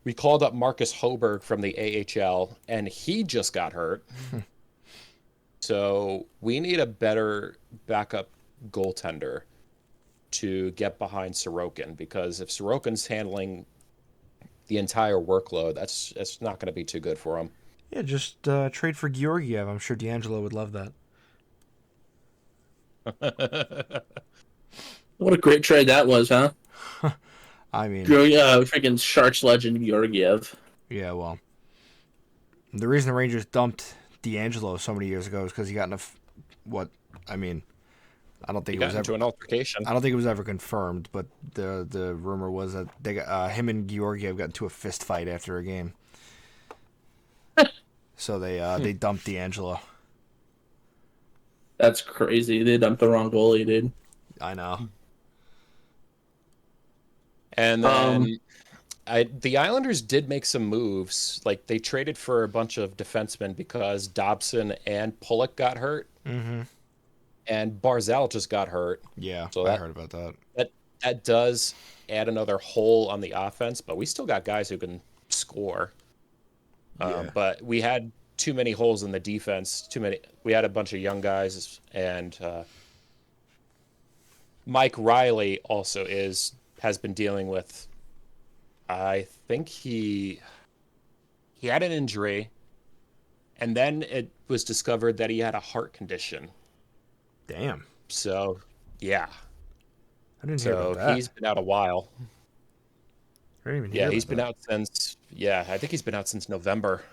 we called up Marcus Hoberg from the AHL, and he just got hurt. So we need a better backup goaltender. to get behind Sorokin, because if Sorokin's handling the entire workload, that's not going to be too good for him. Yeah, just trade for Georgiev. I'm sure D'Angelo would love that. What a great trade that was, huh? I mean, freaking Sharks legend Georgiev. yeah, well, the reason the Rangers dumped D'Angelo so many years ago is because he got enough. I mean, I don't think He it got was into ever. an altercation. I don't think it was ever confirmed, but the rumor was that they got him and Georgiev got into a fist fight after a game. So they dumped D'Angelo. That's crazy. They dumped the wrong goalie, dude. I know. And then the Islanders did make some moves. Like, they traded for a bunch of defensemen because Dobson and Pulock got hurt. Mm-hmm. And Barzal just got hurt. Yeah, So I heard about that. That does add another hole on the offense, but we still got guys who can score. Yeah. But we had too many holes in the defense. We had a bunch of young guys, and Mike Riley also has been dealing with. I think he had an injury, and then it was discovered that he had a heart condition. Damn. So, yeah. I didn't hear about that. He's been out a while. I didn't even hear He's about been that. out since. Yeah, I think he's been out since November.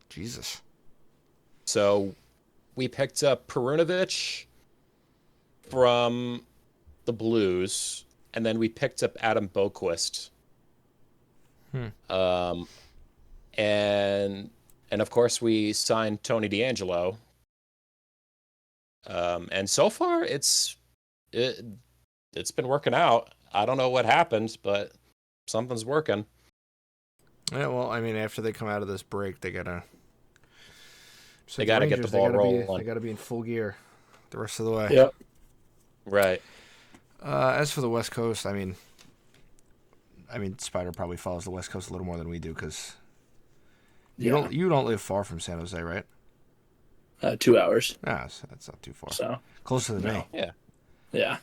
Jesus. So we picked up Perunovic from the Blues, and then we picked up Adam Boquist. And of course we signed Tony D'Angelo. And so far it's been working out. I don't know what happened, but something's working. Yeah, well, I mean, after they come out of this break, they gotta. They gotta get the ball rolling. They gotta be in full gear the rest of the way. Yep. Right. As for the West Coast, I mean, Spider probably follows the West Coast a little more than we do because you don't live far from San Jose, right? 2 hours. Ah, so that's not too far. So Closer than me. Yeah. yeah.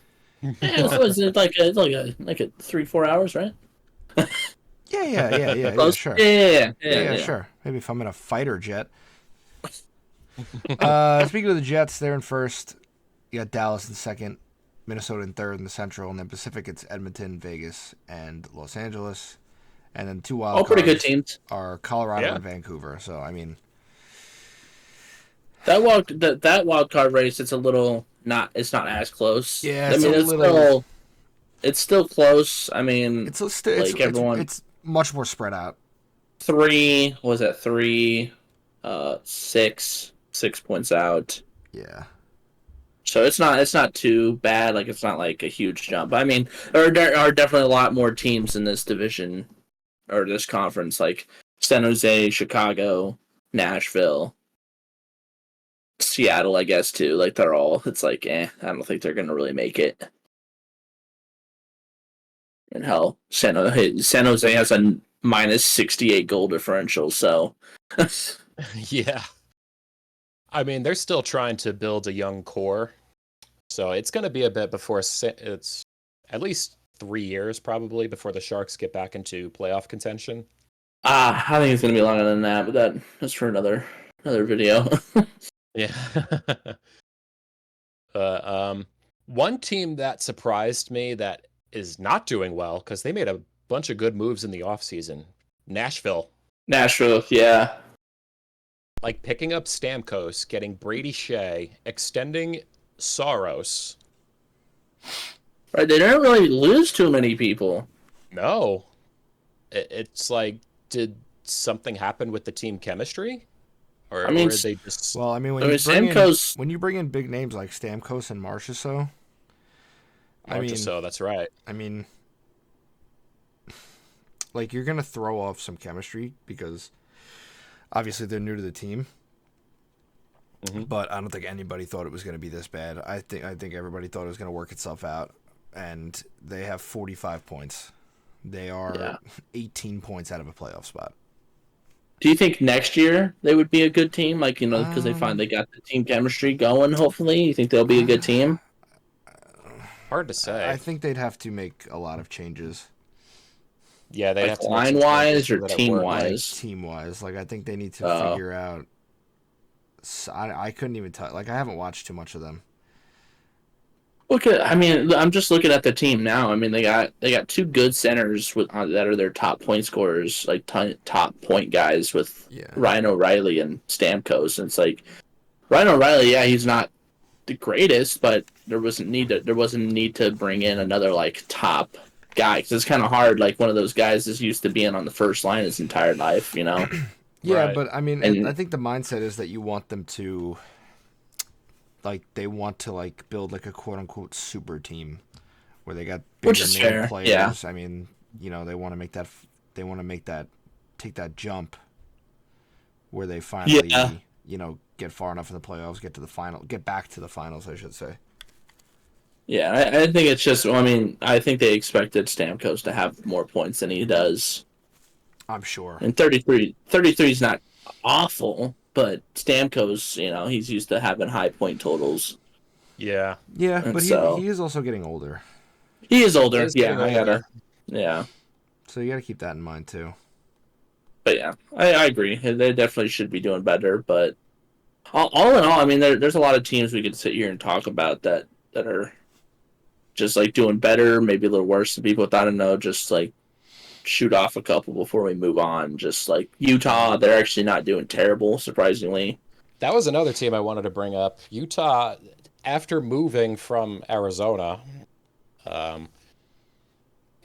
So it's like a 3-4 hours, right? Yeah, Close? sure. Yeah, Sure. Maybe if I'm in a fighter jet. Speaking of the Jets, they're in first. You got Dallas in second, Minnesota in third in the Central, and then Pacific it's Edmonton, Vegas, and Los Angeles. And then two wild all pretty good cards teams. are Colorado Yeah. and Vancouver. So I mean, That wild card race, it's not as close. Yeah, I it's mean, a little- it's still close. I mean, it's much more spread out. 3 6 points out. Yeah. So it's not too bad. Like, it's not like a huge jump. I mean, there are definitely a lot more teams in this division or this conference, like San Jose, Chicago, Nashville, Seattle, I guess too. Like, they're all. It's like, I don't think they're gonna really make it. And hell, San Jose has a minus 68 goal differential. So, Yeah. I mean, they're still trying to build a young core. So it's going to be a bit before it's at least 3 years probably before the Sharks get back into playoff contention. I think it's gonna be longer than that, but that's for another video. Yeah. One team that surprised me that is not doing well because they made a bunch of good moves in the offseason. Nashville. Yeah. Like picking up Stamkos, getting Brady Shea, extending Soros. Right, they didn't really lose too many people. No. It's like, did something happen with the team chemistry? Or I mean, or they just... Well, I mean, when you bring in big names like Stamkos and Marchessault, that's right. I mean, like, you're gonna throw off some chemistry because obviously they're new to the team. Mm-hmm. But I don't think anybody thought it was going to be this bad. I think everybody thought it was going to work itself out, and they have 45 points. They are 18 points out of a playoff spot. Do you think next year they would be a good team? Like, because they got the team chemistry going, hopefully? You think they'll be a good team? Hard to say. I think they'd have to make a lot of changes. Yeah, they'd Like have to line wise or team wise. Team wise, like I think they need to figure out. I couldn't even tell. Like I haven't watched too much of them. Look at, I mean, I'm just looking at the team now. I mean, they got two good centers that are their top point scorers, like top point guys with Ryan O'Reilly and Stamkos. And it's like Ryan O'Reilly, yeah, he's not the greatest, but there wasn't need to bring in another like top guy because it's kind of hard. Like one of those guys is used to being on the first line his entire life, you know. Yeah, Right. but I mean, I think the mindset is that you want them to. Like they want to like build like a quote unquote super team, where they got bigger name players. Yeah. I mean, you know, they want to make that. They want to make that take that jump, where they finally, you know, get far enough in the playoffs, get back to the finals, I should say. Yeah, I think it's just. I mean, I think they expected Stamkos to have more points than he does. I'm sure. And 33 is not awful. But Stamkos, you know, he's used to having high point totals. Yeah. Yeah, but he is also getting older. He is older. Yeah. So you gotta keep that in mind too. But yeah, I agree. They definitely should be doing better. But all in all, I mean, there's a lot of teams we could sit here and talk about that are just like doing better, maybe a little worse than people. I don't know, just like shoot off a couple before we move on. Just like Utah, they're actually not doing terrible, surprisingly. That was another team I wanted to bring up. Utah, after moving from Arizona,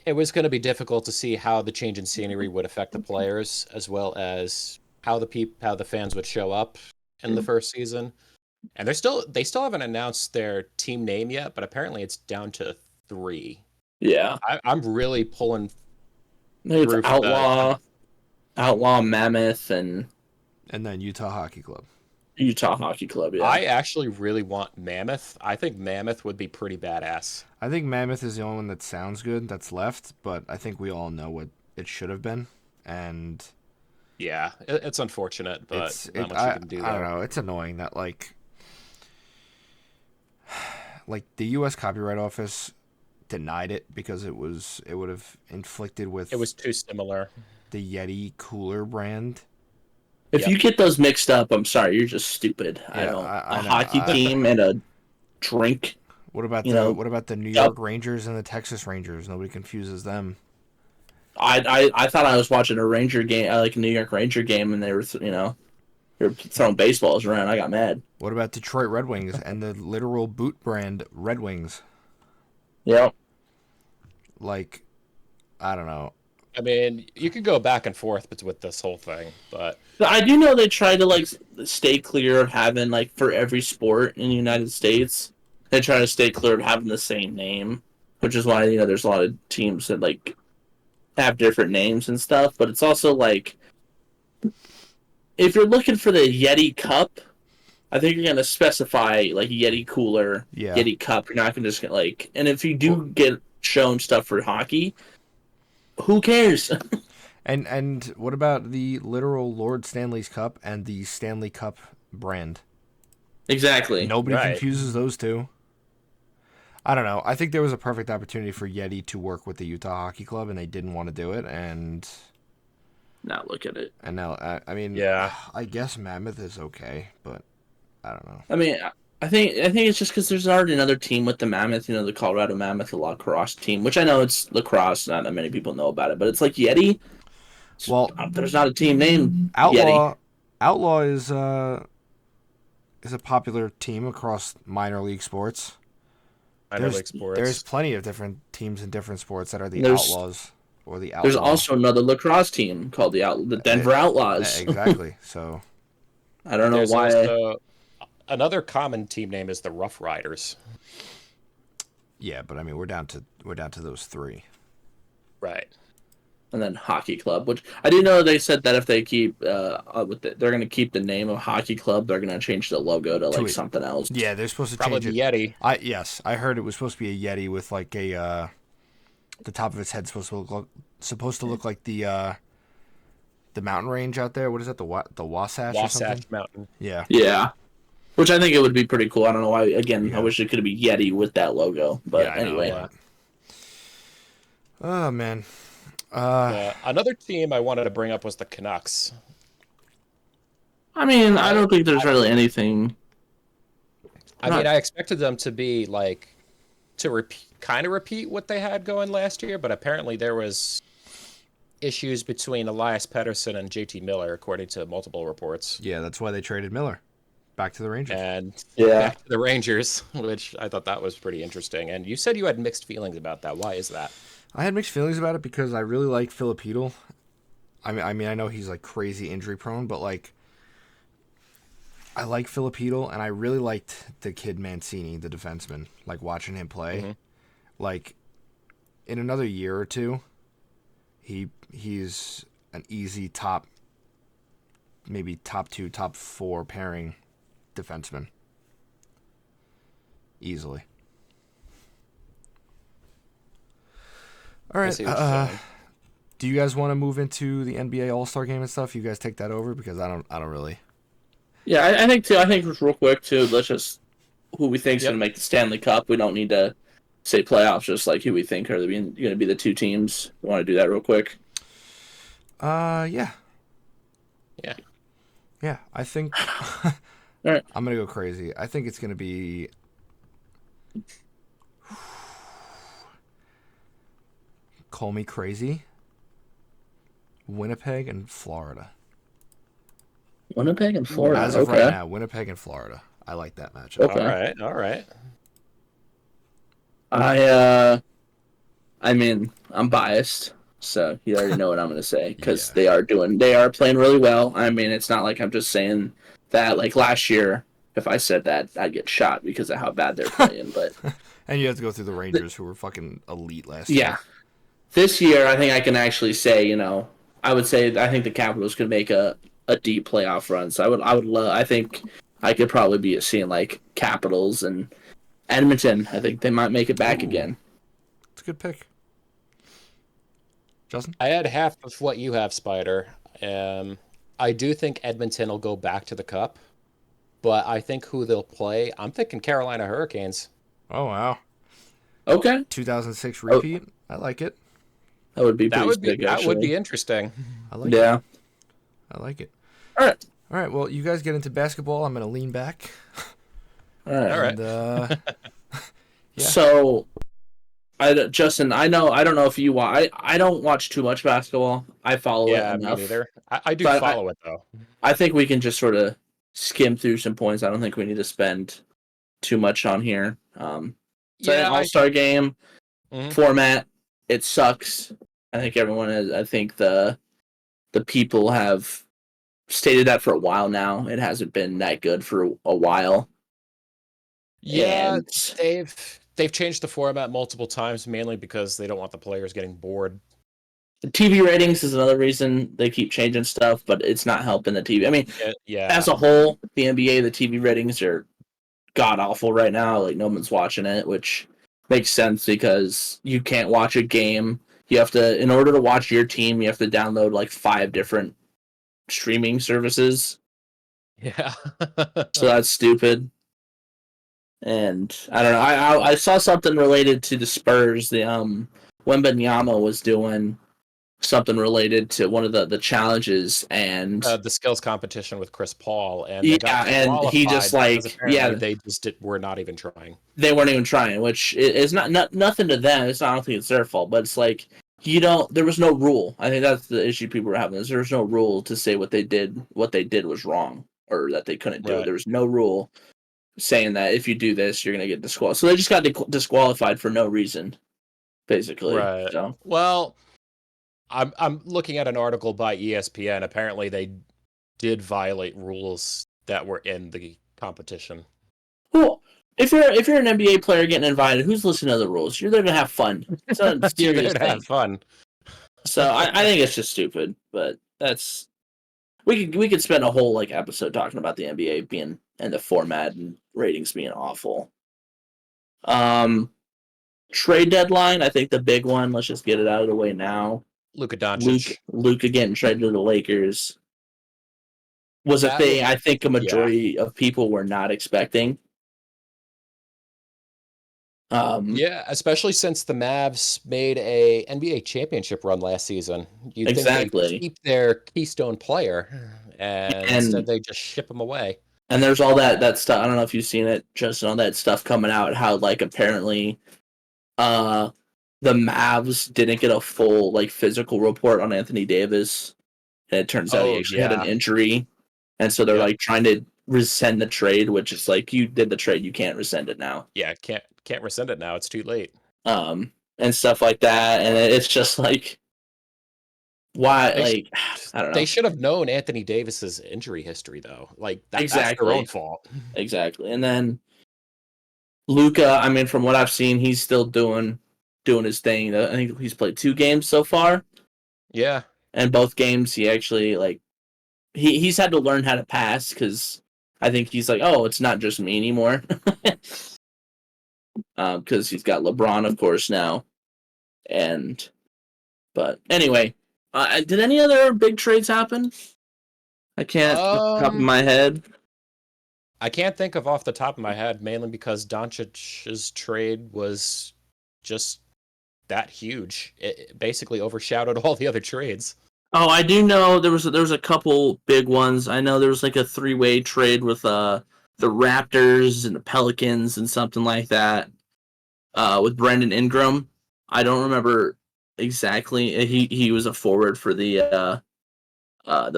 it was going to be difficult to see how the change in scenery would affect the players, as well as how the fans would show up in the first season. And they still haven't announced their team name yet, but apparently it's down to 3. Yeah, I'm really pulling. It's Outlaw, Mammoth, and then Utah Hockey Club. Utah Hockey Club, yeah. I actually really want Mammoth. I think Mammoth would be pretty badass. I think Mammoth is the only one that sounds good that's left, but I think we all know what it should have been. And yeah, it's unfortunate, but not much you can do there. I don't know. It's annoying that like the U.S. Copyright Office denied it because it would have inflicted with. It was too similar. The Yeti cooler brand. If you get those mixed up, I'm sorry, you're just stupid. Yeah, a hockey team and a drink. What about the New York Rangers and the Texas Rangers? Nobody confuses them. I thought I was watching a Ranger game, like a New York Ranger game, and they were throwing baseballs around. I got mad. What about Detroit Red Wings and the literal boot brand Red Wings? Yep. Like, I don't know. I mean, you could go back and forth with this whole thing, but I do know they try to like stay clear of having like for every sport in the United States, they try to stay clear of having the same name, which is why there's a lot of teams that like have different names and stuff. But it's also like if you're looking for the Yeti Cup, I think you're gonna specify like Yeti Cooler, Yeti Cup. You're not gonna just get like, and if you do get shown stuff for hockey, who cares? And what about the literal Lord Stanley's Cup and the Stanley Cup brand? Exactly. Nobody confuses those two. I don't know. I think there was a perfect opportunity for Yeti to work with the Utah Hockey Club, and they didn't want to do it. And now look at it. And now, I mean, I guess Mammoth is okay, but I don't know. I mean, I think it's just because there's already another team with the Mammoth, the Colorado Mammoth lacrosse team, which I know it's lacrosse, not that many people know about it, but it's like Yeti. Well, there's not a team named Outlaw. Yeti. Outlaw is a popular team across minor league sports. There's plenty of different teams in different sports that are the Outlaws or the Outlaw. There's also another lacrosse team called the Denver Outlaws. Exactly. So I don't know why. Also, another common team name is the Rough Riders. Yeah, but I mean we're down to those 3. Right. And then Hockey Club, which I do know they said that if they keep they're going to keep the name of Hockey Club, they're going to change the logo to like something else. Yeah, they're supposed to probably change the it. Yeti. I heard it was supposed to be a Yeti with like a the top of its head supposed to look like the mountain range out there. What is that? The Wasatch or something? Mountain. Yeah. Yeah. Which I think it would be pretty cool. I don't know why. Again, Yeah. I wish it could be Yeti with that logo. But Yeah, I know, anyway. Yeah. Oh man. Another team I wanted to bring up was the Canucks. I mean, I don't think there's really anything. I mean, I expected them to be like to kind of repeat what they had going last year, but apparently there was issues between Elias Pettersson and JT Miller, according to multiple reports. Yeah, that's why they traded Miller back to the Rangers. And Yeah. back to the Rangers, which I thought that was pretty interesting. And you said you had mixed feelings about that. Why is that? I had mixed feelings about it because I really like Filipino. I mean, I know he's like crazy injury prone, but like, I like Filipino, and I really liked the kid Mancini, the defenseman. Like watching him play, like in another year or two, he's an easy maybe top 2, top 4 pairing defenseman. Easily. All I right. see what you're saying. Do you guys want to move into the NBA All-Star Game and stuff? You guys take that over because I don't really. Yeah, I think too. I think just real quick too. Let's just who we think is going to make the Stanley Cup. We don't need to say playoffs. Just like who we think are going to be the 2 teams. You want to do that real quick? Yeah. I think All right. I'm gonna go crazy. I think it's gonna be. Call me crazy. Winnipeg and Florida. Winnipeg and Florida. As of okay. right now, Winnipeg and Florida. I like that matchup. Okay. All right. I mean, I'm biased, so you already know what I'm going to say because Yeah. they are playing really well. I mean, it's not like I'm just saying that. Like last year, if I said that, I'd get shot because of how bad they're playing. But And you have to go through the Rangers, who were fucking elite last year. yeah, this year I think I can actually say, I would say I think the Capitals could make a deep playoff run. So I think I could probably be seeing like Capitals and Edmonton. I think they might make it back again. It's a good pick. Justin? I had half of what you have, Spider. I do think Edmonton will go back to the Cup, but I think who they'll play, I'm thinking Carolina Hurricanes. Oh, wow. Okay, 2006 repeat. I like it. that would be That pretty would be big. that would actually. be interesting. I like it. Yeah. I like it. All right. All right, well, you guys get into basketball. I'm going to lean back. All right. All right. And, yeah. So, Justin, I don't know if you watch. I don't watch too much basketball. I follow Yeah, it me enough. neither. I do But follow it though. I think we can just sort of skim through some points. I don't think we need to spend too much on here. So Yeah, All-Star game Mhm. format, it sucks. I think everyone is. I think the people have stated that for a while now. It hasn't been that good for a while. Yeah, And they've changed the format multiple times, mainly because they don't want the players getting bored. the TV ratings is another reason they keep changing stuff, but it's not helping the TV. I mean, Yeah. as a whole, the NBA, the TV ratings are god awful right now. Like no one's watching it, which makes sense because you can't watch a game. You have to, in order to watch your team, you have to download like 5 different streaming services. Yeah. So that's stupid. And I don't know. I saw something related to the Spurs. The Wembanyama was doing something related to one of the challenges, and The skills competition with Chris Paul, and they got and he just qualified because apparently they they just were not even trying. weren't even trying, which is not nothing to them. It's not, I don't think it's their fault, but it's like there was no rule. I think that's the issue people were having. Is there was no rule to say what they did was wrong or that they couldn't do. Right. There was no rule saying that if you do this, you're gonna get disqualified. So they just got disqualified for no reason, basically. Right. So. Well, I'm looking at an article by ESPN. Apparently, they did violate rules that were in the competition. Well, if you're an NBA player getting invited, who's listening to the rules? You're there to have fun. It's not a You're serious there to thing. have fun. So I think it's just stupid. But that's we could spend a whole episode talking about the NBA being and the format and ratings being awful. Trade deadline, I think the big one. Let's just get it out of the way now. Luka Doncic. Luke again traded to the Lakers. was a That was thing I think a yeah. majority of people were not expecting. Yeah, especially since the Mavs made a NBA championship run last season. You'd think they'd Exactly. keep their keystone player, and instead And they just ship him away. there's all that stuff. I don't know if you've seen it, just all that stuff coming out. How like apparently, uh, the Mavs didn't get a full like physical report on Anthony Davis, and it turns out he Oh actually had an yeah, injury, and so they're yep, like trying to rescind the trade, which is like you did the trade, you can't rescind it now. yeah. Can't rescind it now. It's too late. And stuff like that, and it's just like why, They sh- like I don't they know should have known Anthony Davis's injury history though. Like that's their own exactly, fault. exactly. And then Luca, I mean, from what I've seen, he's still doing his thing. I think he's played 2 games so far, Yeah, and both games he actually like he's had to learn how to pass because I think he's like, oh, it's not just me anymore, because he's got LeBron, of course, now. And but anyway, did any other big trades happen? I can't off the top of um, my head. I can't think of off the top of my head, mainly because Doncic's trade was just that huge. It basically overshadowed all the other trades. Oh, I do know there was a couple big ones. I know there was like a 3-way trade with the Raptors and the Pelicans and something like that. With Brandon Ingram. I don't remember exactly. He was a forward for the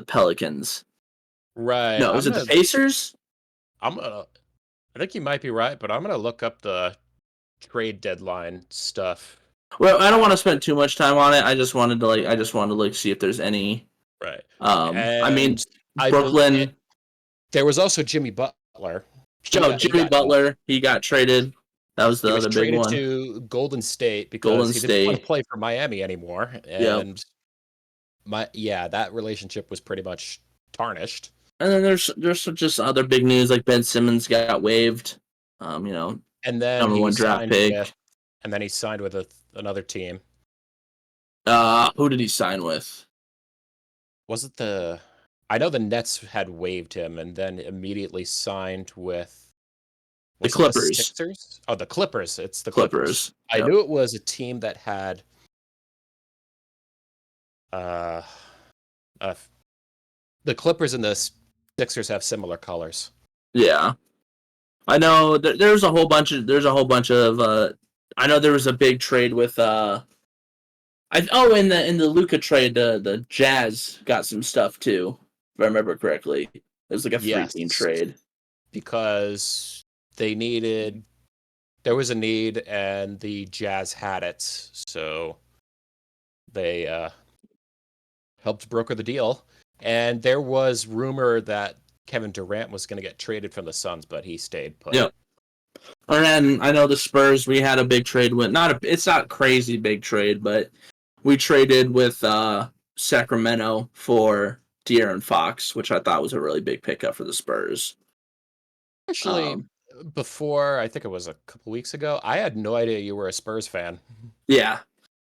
Pelicans. Right. No, is it the Pacers? I'm gonna I think you might be right, but I'm gonna look up the trade deadline stuff. Well, I don't want to spend too much time on it. I just wanted to see if there's any. Right. I mean, And Brooklyn. there was also Jimmy Butler. Joe He Jimmy got cut. Butler. He got traded. That was He the was other big traded one. to Golden State because Golden he didn't want to State. play for Miami anymore. Yep. And that relationship was pretty much tarnished. And then there's just other big news like Ben Simmons got waived. And then Number one draft pick. he signed with another team. Who did he sign with? Was it I know the Nets had waived him and then immediately signed with The was it Clippers. Sixers? Oh, the Clippers. It's the Clippers. I Yep. knew it was a team that had uh, uh the Clippers and the Sixers have similar colors. Yeah, I know. There's a whole bunch of. I know there was a big trade with. In the Luka trade, the Jazz got some stuff too. If I remember correctly, it was like a 3-team trade because there was a need and the Jazz had it, so they helped broker the deal. And there was rumor that Kevin Durant was going to get traded from the Suns, but he stayed put. Yep. And then I know the Spurs. We had a big trade with it's not crazy big trade, but we traded with Sacramento for De'Aaron Fox, which I thought was a really big pickup for the Spurs. Actually, before I think it was a couple weeks ago, I had no idea you were a Spurs fan. Yeah.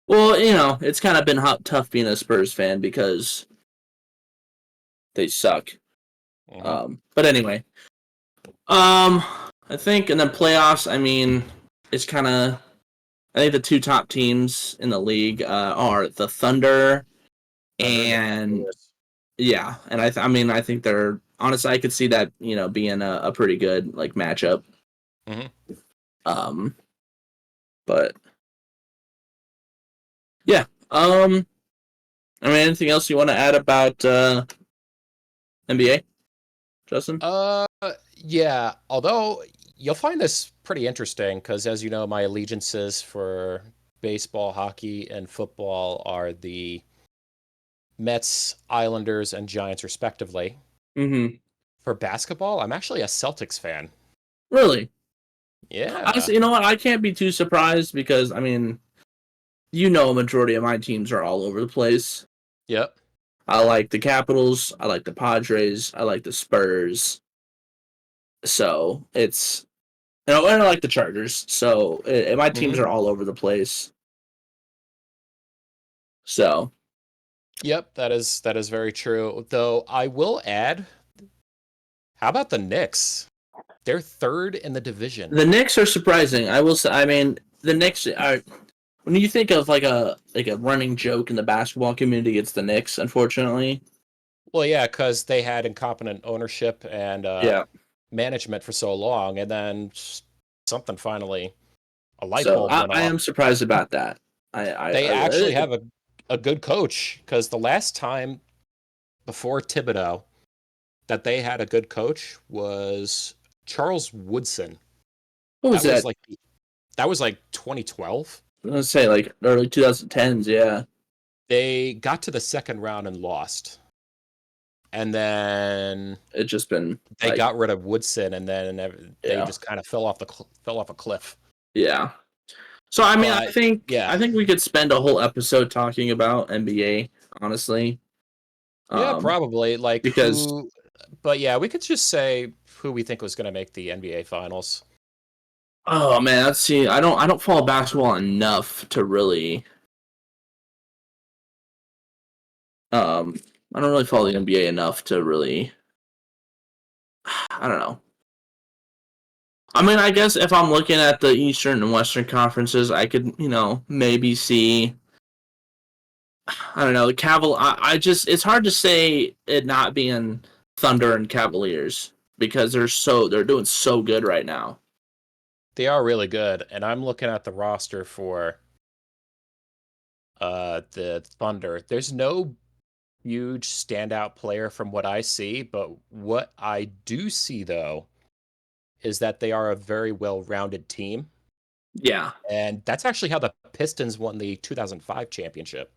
Well, it's kind of been tough being a Spurs fan because they suck. But anyway, I think, and then playoffs. I mean, it's kind of. I think the 2 top teams in the league are the Thunder, and yeah, and I think they're honestly. I could see that being a pretty good like matchup. But yeah. Anything else you want to add about NBA, Justin? Yeah. Although you'll find this pretty interesting because, as you know, my allegiances for baseball, hockey, and football are the Mets, Islanders, and Giants, respectively. Mm-hmm. For basketball, I'm actually a Celtics fan. Really? Yeah. Honestly, you know what? I can't be too surprised because a majority of my teams are all over the place. Yep. I like the Capitals. I like the Padres. I like the Spurs. So it's, and I like the Chargers. So my teams are all over the place. So. Yep, that is very true. Though I will add How about the Knicks? They're third in the division. The Knicks are surprising. I will say. I mean, the Knicks are. When you think of like a running joke in the basketball community, it's the Knicks. Unfortunately. Well, yeah, because they had incompetent ownership and management for so long, and then something finally, a light bulb went off. I am surprised about that. They actually have a good coach, because the last time before Thibodeau that they had a good coach was Charles Woodson. What was that? That was like 2012. I was gonna say like early 2010s. Yeah. They got to the second round and lost. And then It's just been they got rid of Woodson, and then they just kind of fell off a cliff. Yeah. So I mean, But, I think we could spend a whole episode talking about NBA. Honestly. Yeah, probably because. But yeah, we could just say who we think was going to make the NBA Finals. Oh man, let's see. I don't follow basketball enough to really. I don't really follow the NBA enough to really. I don't know. I mean, I guess if I'm looking at the Eastern and Western conferences, I could, maybe see. I don't know, the I just, it's hard to say it not being Thunder and Cavaliers because they're doing so good right now. They are really good, and I'm looking at the roster for the Thunder. There's no huge standout player from what I see, but what I do see though is that they are a very well-rounded team. Yeah. And that's actually how the Pistons won the 2005 championship.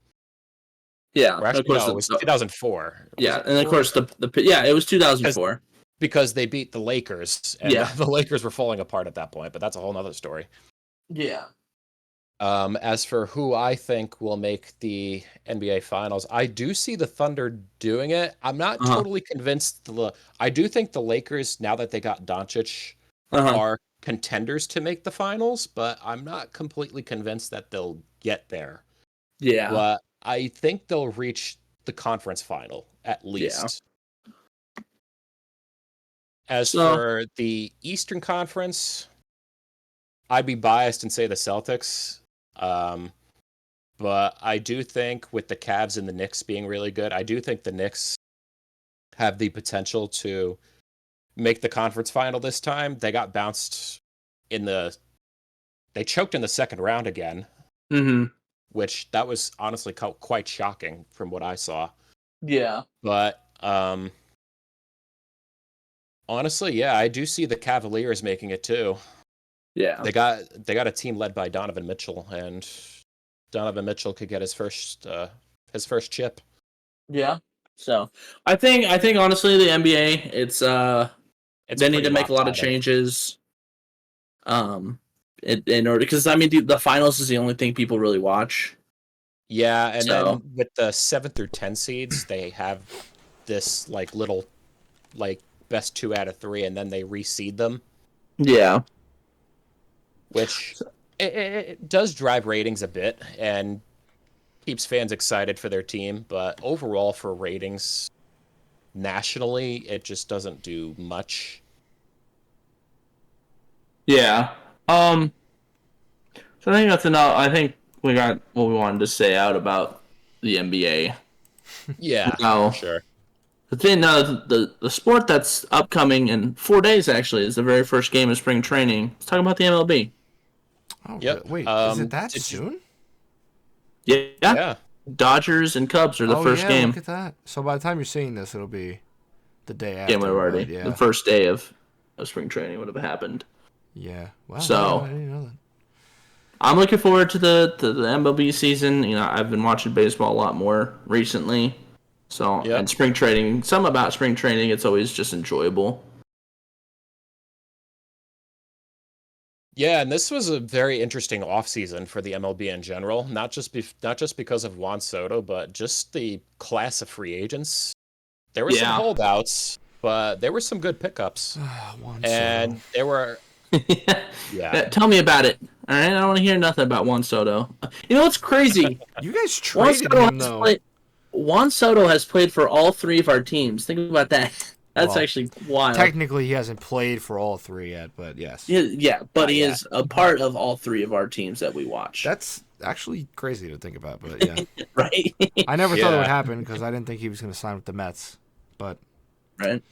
Yeah. Actually, of course, no, it was 2004. Yeah, and of course it was 2004. Because they beat the Lakers, and the Lakers were falling apart at that point, but that's a whole nother story. Yeah. As for who I think will make the NBA Finals, I do see the Thunder doing it. I'm not totally convinced. I do think the Lakers, now that they got Doncic, are contenders to make the Finals, but I'm not completely convinced that they'll get there. Yeah. But I think they'll reach the conference final, at least. Yeah. As for the Eastern Conference, I'd be biased and say the Celtics. But I do think with the Cavs and the Knicks being really good, I do think the Knicks have the potential to make the conference final this time. They got bounced they choked in the second round again. Mm-hmm. Which that was honestly quite shocking from what I saw. Yeah. But honestly, yeah, I do see the Cavaliers making it too. Yeah. They got a team led by Donovan Mitchell, and Donovan Mitchell could get his first chip. Yeah. So I think honestly the NBA they need to make a lot of changes. In order, because I mean the finals is the only thing people really watch. Yeah, and then with the 7 through 10 seeds, they have this little best 2 out of 3, and then they reseed them. Yeah. Which it does drive ratings a bit and keeps fans excited for their team, but overall for ratings nationally, it just doesn't do much. Yeah. So I think that's enough. I think we got what we wanted to say out about the NBA. Yeah, now, sure. The thing, the sport that's upcoming in 4 days actually is the very first game of spring training. Let's talk about the MLB. Oh, yep. Wait, is it that soon? Yeah. Dodgers and Cubs are the first game. Look at that. So by the time you're seeing this, it'll be the day after. Game already. Yeah. The first day of spring training would have happened. Yeah. Wow. So I didn't know that. I'm looking forward to the MLB season. I've been watching baseball a lot more recently. So and spring training, something about spring training, it's always just enjoyable. Yeah, and this was a very interesting offseason for the MLB in general. Not just because of Juan Soto, but just the class of free agents. There were some holdouts, but there were some good pickups. And there were. Tell me about it. All right, I don't want to hear nothing about Juan Soto. You know what's crazy? You guys traded him though. Juan Soto has played for all 3 of our teams. Think about that. That's Well, actually wild. Technically, he hasn't played for all three yet, but yes. Yeah, but he yet. is a part of all three of our teams that we watch. That's actually crazy to think about, but yeah. Right? I never thought it would Yeah. happen because I didn't think he was going to sign with the Mets, but Right?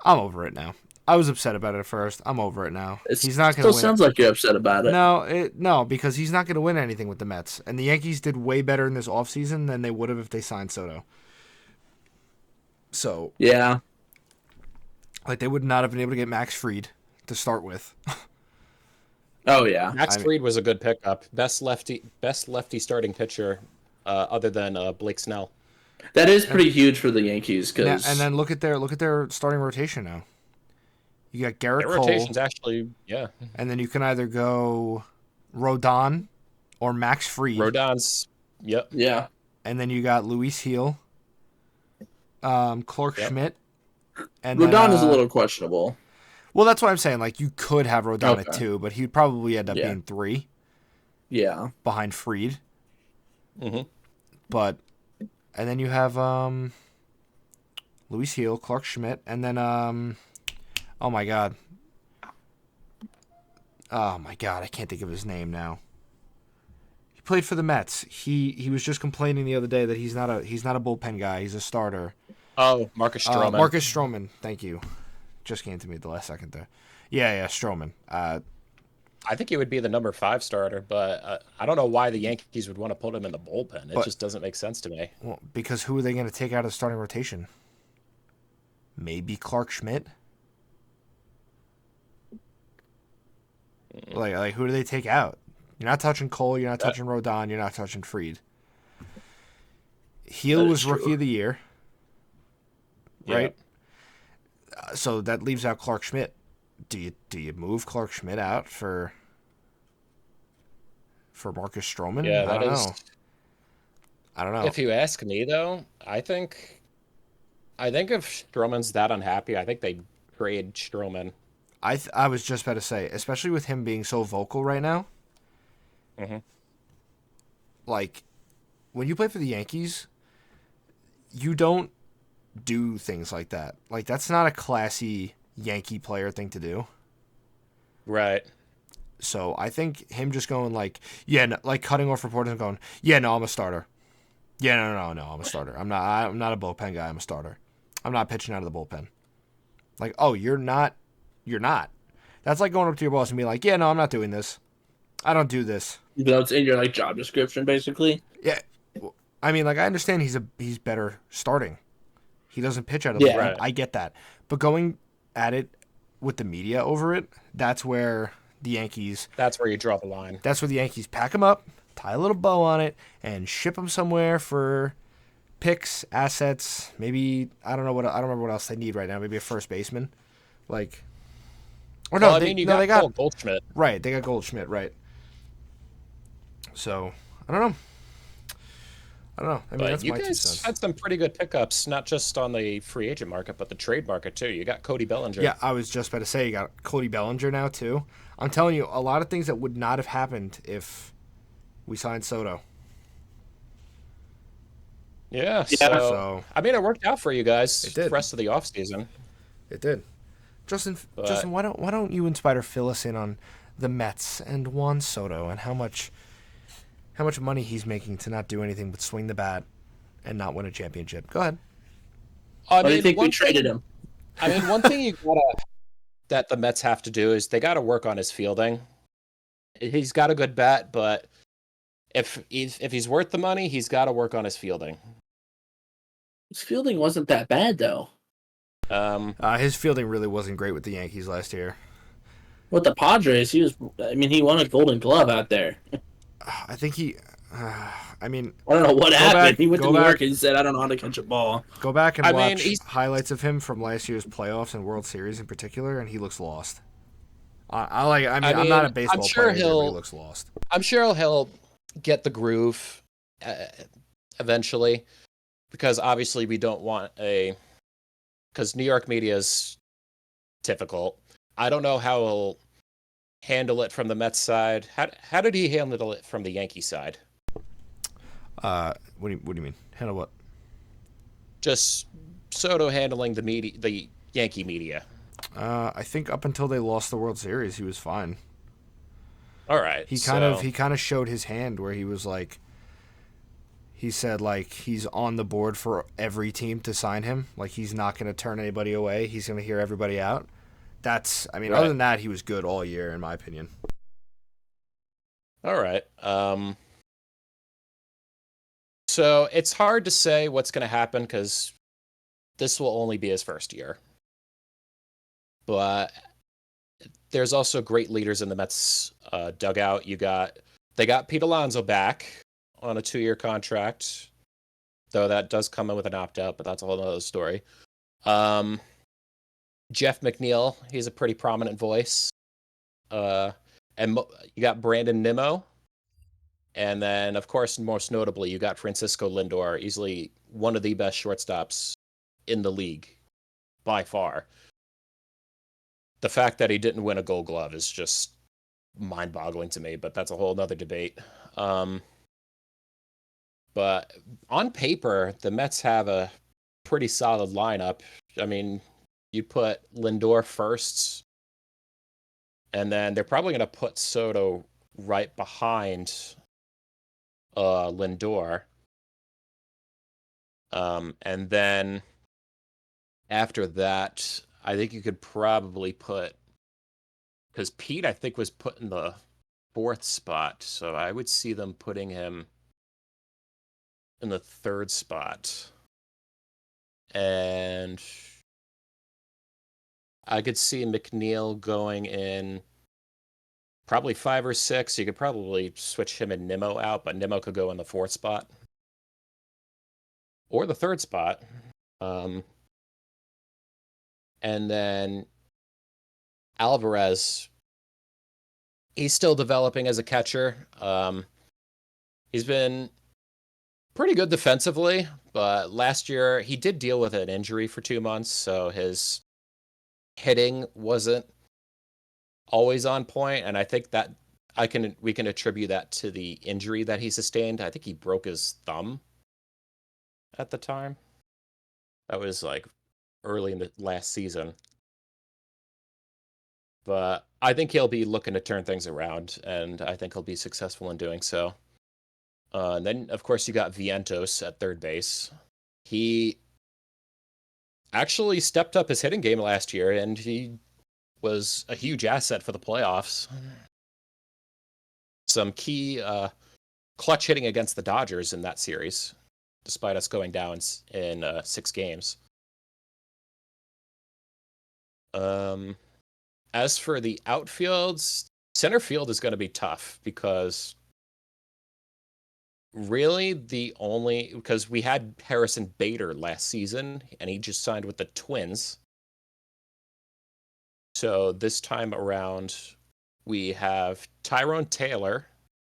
I'm over it now. I was upset about it at first. I'm over it now. It He's not going still to win. sounds like you're upset about it. No, because he's not going to win anything with the Mets. And the Yankees did way better in this offseason than they would have if they signed Soto. So, Yeah. like, they would not have been able to get Max Fried to start with. Oh, yeah. Max Fried was a good pickup. Best lefty starting pitcher, other than Blake Snell. That is pretty huge for the Yankees. And Cause... then look at their starting rotation now. You got Garrett Their Cole, rotation's actually, yeah. and then you can either go Rodon or Max Fried. Rodon's, yep. Yeah. And then you got Luis Heel, Clark Schmidt. And Rodon then, is a little questionable. Well, that's what I'm saying. Like, you could have Rodon at Okay. 2, but he'd probably end up Yeah. being 3 Yeah. behind Fried. Mm-hmm. But, and then you have Luis Heel, Clark Schmidt, and then, oh my God, I can't think of his name now. He played for the Mets. He was just complaining the other day that he's not a bullpen guy. He's a starter. Oh, Marcus Stroman. Marcus Stroman. Thank you. Just came to me at the last second there. Yeah, Stroman. I think he would be the number 5 starter, but I don't know why the Yankees would want to put him in the bullpen. It just doesn't make sense to me. Well, because who are they going to take out of the starting rotation? Maybe Clark Schmidt. Like who do they take out? You're not touching Cole. You're not touching Rodon. You're not touching Fried. Heel was Rookie of the Year, right? Yeah. So that leaves out Clark Schmidt. Do you move Clark Schmidt out for Marcus Stroman? Yeah, I don't know. If you ask me, though, I think if Stroman's that unhappy, I think they trade Stroman. I was just about to say, especially with him being so vocal right now. Mm-hmm. Like, when you play for the Yankees, you don't do things like that. Like, that's not a classy Yankee player thing to do. Right. So I think him just going like, yeah, no, like cutting off reporters and going, yeah, no, I'm a starter. Yeah, no, I'm a starter. I'm not a bullpen guy. I'm a starter. I'm not pitching out of the bullpen. Like, oh, you're not. That's like going up to your boss and being like, yeah, no, I'm not doing this. I don't do this. That's in your like job description, basically. Yeah, I mean, like I understand he's better starting. He doesn't pitch out of the bullpen. Right. I get that, but going at it with the media over it, that's where the Yankees. That's where you draw the line. That's where the Yankees pack him up, tie a little bow on it, and ship him somewhere for picks, assets. Maybe I don't remember what else they need right now. Maybe a first baseman, like. Or no, Well, you got Cole Goldschmidt. Right, they got Goldschmidt, right. So, I don't know. I mean, But that's you my 2 guys cents. had some pretty good pickups, not just on the free agent market, but the trade market, too. You got Cody Bellinger. Yeah, I was just about to say, you got Cody Bellinger now, too. I'm telling you, a lot of things that would not have happened if we signed Soto. Yeah, So I mean, it worked out for you guys It did. the rest of the offseason. it did. Justin, But- why don't you and Spider fill us in on the Mets and Juan Soto and how much money he's making to not do anything but swing the bat and not win a championship? Go ahead. Why do you think we traded him? I mean, one thing that the Mets have to do is they got to work on his fielding. He's got a good bat, but if he's worth the money, he's got to work on his fielding. His fielding wasn't that bad, though. His fielding really wasn't great with the Yankees last year. With the Padres, he won a Golden Glove out there. I think he. I mean, I don't know what happened. back- He went to go New back. York and he said, "I don't know how to catch a ball." go back and I mean, watch he's- highlights of him from last year's playoffs and World Series in particular, and he looks lost. I'm not a baseball sure player, but he he'll- looks lost. I'm sure he'll get the groove eventually, because obviously we don't want because New York media is difficult. I don't know how he'll handle it from the Mets side. How did he handle it from the Yankee side? What do you mean? Handle what? Just Soto handling the Yankee media? I think up until they lost the World Series, he was fine. All right. He kind of showed his hand where he was like, he said like he's on the board for every team to sign him. Like he's not going to turn anybody away. He's going to hear everybody out. Other than that, he was good all year in my opinion. All right. So it's hard to say what's going to happen because this will only be his first year. But there's also great leaders in the Mets dugout. They got Pete Alonso back on a 2-year contract, though that does come in with an opt-out, but that's a whole other story. Jeff McNeil, he's a pretty prominent voice. And you got Brandon Nimmo. And then, of course, most notably, you got Francisco Lindor, easily one of the best shortstops in the league, by far. The fact that he didn't win a Gold Glove is just mind-boggling to me, but that's a whole other debate. But on paper, the Mets have a pretty solid lineup. I mean, you put Lindor first, and then they're probably going to put Soto right behind Lindor. And then after that, I think you could probably put, because Pete, I think, was put in the 4th spot, so I would see them putting him in the 3rd spot. And I could see McNeil going in probably 5 or 6. You could probably switch him and Nimmo out, but Nimmo could go in the 4th spot. Or the 3rd spot. And then Alvarez, he's still developing as a catcher. He's been pretty good defensively, but last year he did deal with an injury for 2 months, so his hitting wasn't always on point, and I think that we can attribute that to the injury that he sustained. I think he broke his thumb at the time. That was like early in the last season. But I think he'll be looking to turn things around, and I think he'll be successful in doing so. And then, of course, you got Vientos at third base. He actually stepped up his hitting game last year, and he was a huge asset for the playoffs. Some key clutch hitting against the Dodgers in that series, despite us going down in 6 games. As for the outfields, center field is going to be tough because really because we had Harrison Bader last season and he just signed with the Twins. So this time around, we have Tyrone Taylor,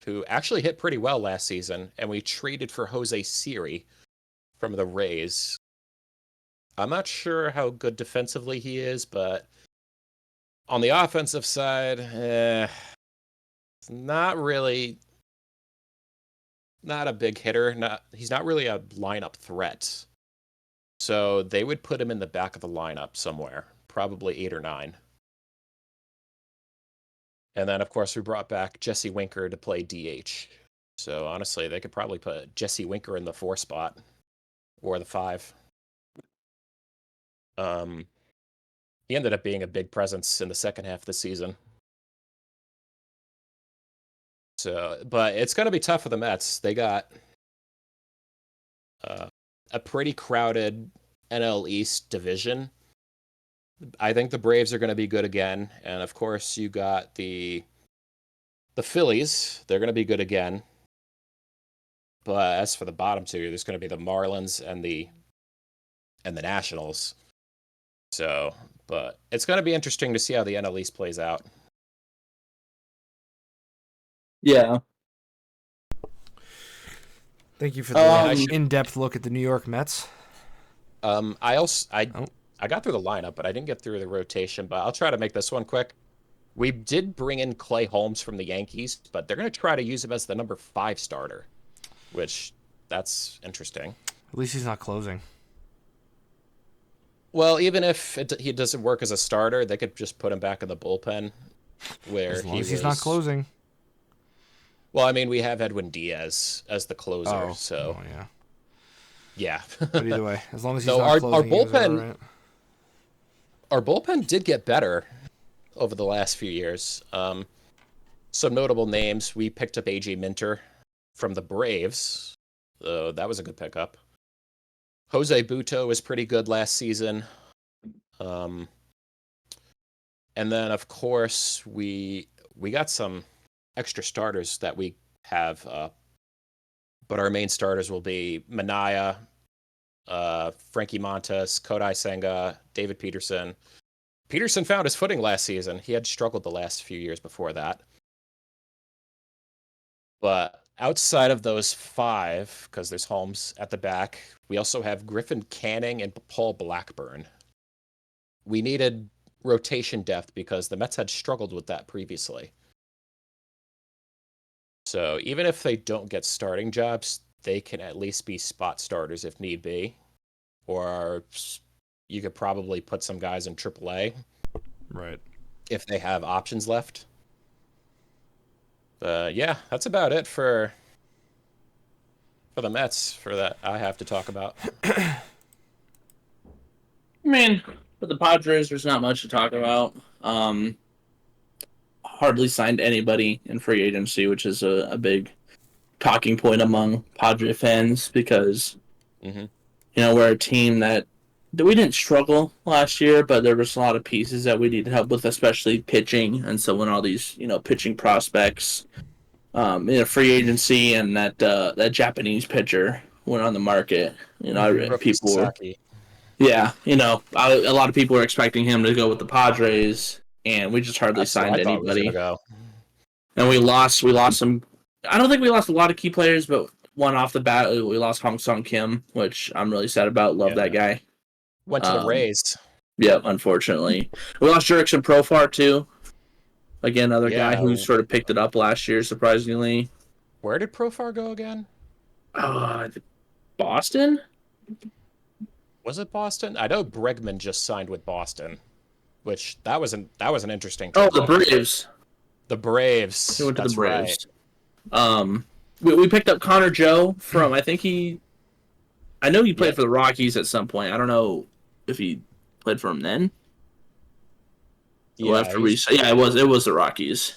who actually hit pretty well last season, and we traded for Jose Siri from the Rays. I'm not sure how good defensively he is, but on the offensive side, it's not a big hitter. He's not really a lineup threat. So they would put him in the back of the lineup somewhere, probably 8 or 9. And then, of course, we brought back Jesse Winker to play DH. So honestly, they could probably put Jesse Winker in the 4 spot or the 5. He ended up being a big presence in the second half of the season. So, but it's going to be tough for the Mets. They got a pretty crowded NL East division. I think the Braves are going to be good again, and of course you got the Phillies. They're going to be good again. But as for the bottom 2, there's going to be the Marlins and the Nationals. So, but it's going to be interesting to see how the NL East plays out. Yeah. Thank you for the in-depth look at the New York Mets. I got through the lineup, but I didn't get through the rotation, but I'll try to make this one quick. We did bring in Clay Holmes from the Yankees, but they're going to try to use him as the number 5 starter, which that's interesting. At least he's not closing. Well, even if he doesn't work as a starter, they could just put him back in the bullpen, where As long he as he's not closing. Well, I mean, we have Edwin Diaz as the closer, so yeah. yeah. But either way, as long as he's So not closing, our he was bullpen, all right. our bullpen did get better over the last few years. Some notable names: we picked up AJ Minter from the Braves, so that was a good pickup. Jose Buto was pretty good last season. And then, of course, we got some extra starters that we have, but our main starters will be Manaya, Frankie Montas, Kodai Senga, David Peterson. Peterson found his footing last season. He had struggled the last few years before that. But outside of those 5, because there's Holmes at the back, we also have Griffin Canning and Paul Blackburn. We needed rotation depth because the Mets had struggled with that previously. So even if they don't get starting jobs, they can at least be spot starters if need be. Or you could probably put some guys in AAA. Right. If they have options left. Yeah, that's about it for the Mets for that I have to talk about. I mean, for the Padres, there's not much to talk about. Hardly signed anybody in free agency, which is a big talking point among Padre fans because, we're a team that we didn't struggle last year, but there was a lot of pieces that we needed help with, especially pitching. And so when all these, pitching prospects in a free agency and that Japanese pitcher went on the market, people were, a lot of people were expecting him to go with the Padres, and we just hardly signed anybody. And we lost some. I don't think we lost a lot of key players, but one off the bat, we lost Hong Sung Kim, which I'm really sad about. Love that guy. Went to the Rays. Yeah, unfortunately. We lost Jurickson Profar, too. Again, another guy who sort of picked it up last year, surprisingly. Where did Profar go again? Boston? Was it Boston? I know Bregman just signed with Boston, which that was an interesting. Oh, the Braves. The Braves. He went to the Braves. Right. We picked up Connor Joe from, I know he played for the Rockies at some point. I don't know if he played for him then. Yeah, it was the Rockies.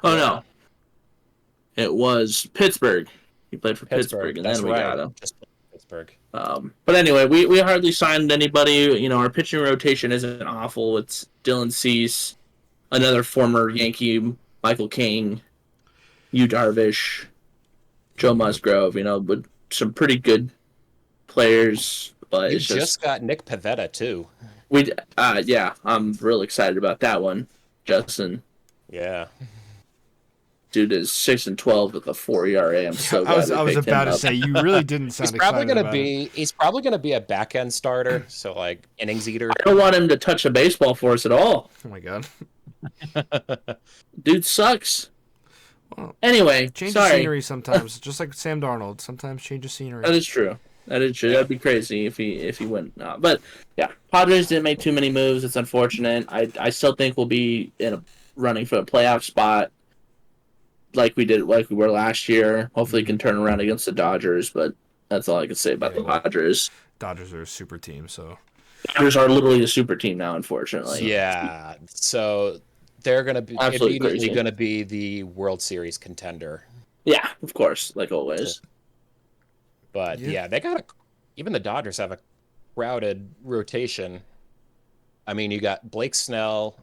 Oh, no. It was Pittsburgh. He played for Pittsburgh, and then we got him. Just Pittsburgh. But anyway, we hardly signed anybody. Our pitching rotation isn't awful. It's Dylan Cease, another former Yankee, Michael King, Yu Darvish, Joe Musgrove, with some pretty good players. But you just got Nick Pivetta, too. I'm real excited about that one, Justin. Yeah. Dude is 6-12 with a 4 ERA. I'm so glad I was about to say, you really didn't sound excited about it. He's probably going to be a back-end starter, so like innings eater. I don't want him to touch a baseball for us at all. Oh my god. Dude sucks. Well, anyway, change of scenery sometimes, just like Sam Darnold. Sometimes change of scenery. That is true. That'd be crazy if he went. But yeah, Padres didn't make too many moves. It's unfortunate. I still think we'll be in a running for a playoff spot, like we were last year. Hopefully, can turn around against the Dodgers. But that's all I can say about the Padres. Dodgers are a super team, so Dodgers are literally a super team now. Unfortunately, yeah. So they're going to be immediately going to be the World Series contender. Yeah, of course, like always. But yeah, they got even the Dodgers have a crowded rotation. I mean, you got Blake Snell,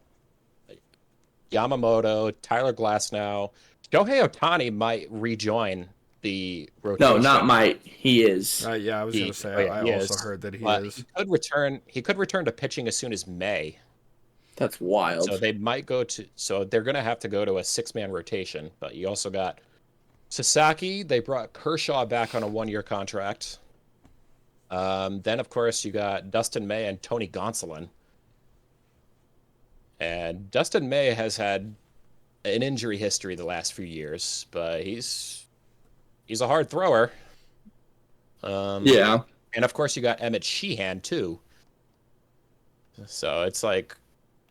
Yamamoto, Tyler Glasnow. Shohei Ohtani might rejoin the rotation. No, not might. He is. Yeah, I was going to say. I also heard that he is. He could return to pitching as soon as May. That's wild. So they might go to. So they're going to have to go to a 6-man rotation. But you also got Sasaki. They brought Kershaw back on a 1-year contract. Then, of course, you got Dustin May and Tony Gonsolin. And Dustin May has had an injury history the last few years, but he's a hard thrower. Yeah. And, of course, you got Emmett Sheehan, too. So it's like,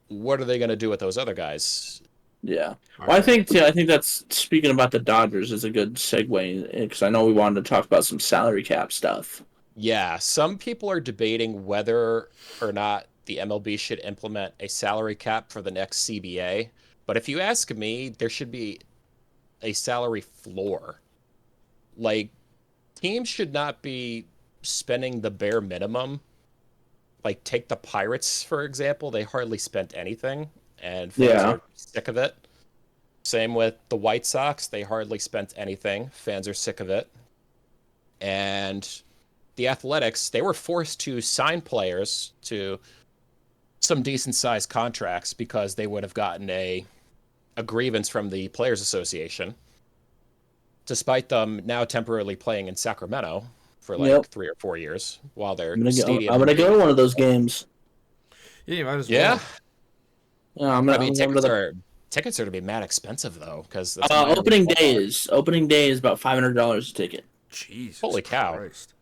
what are they going to do with those other guys? Yeah. Well, I think that's, speaking about the Dodgers, is a good segue, because I know we wanted to talk about some salary cap stuff. Yeah, some people are debating whether or not the MLB should implement a salary cap for the next CBA. But if you ask me, there should be a salary floor. Like, teams should not be spending the bare minimum. Like, take the Pirates, for example. They hardly spent anything, and fans Yeah. are sick of it. Same with the White Sox. They hardly spent anything. Fans are sick of it. And the Athletics, they were forced to sign players to some decent sized contracts because they would have gotten a grievance from the Players Association, despite them now temporarily playing in Sacramento for like Yep. 3 or 4 years while their I'm stadium. gonna go to one of those games. Yeah, you might as Yeah. well. Yeah, I mean, tickets are going to be mad expensive though, because opening day is about $500 a ticket, Jesus. Holy cow. Christ.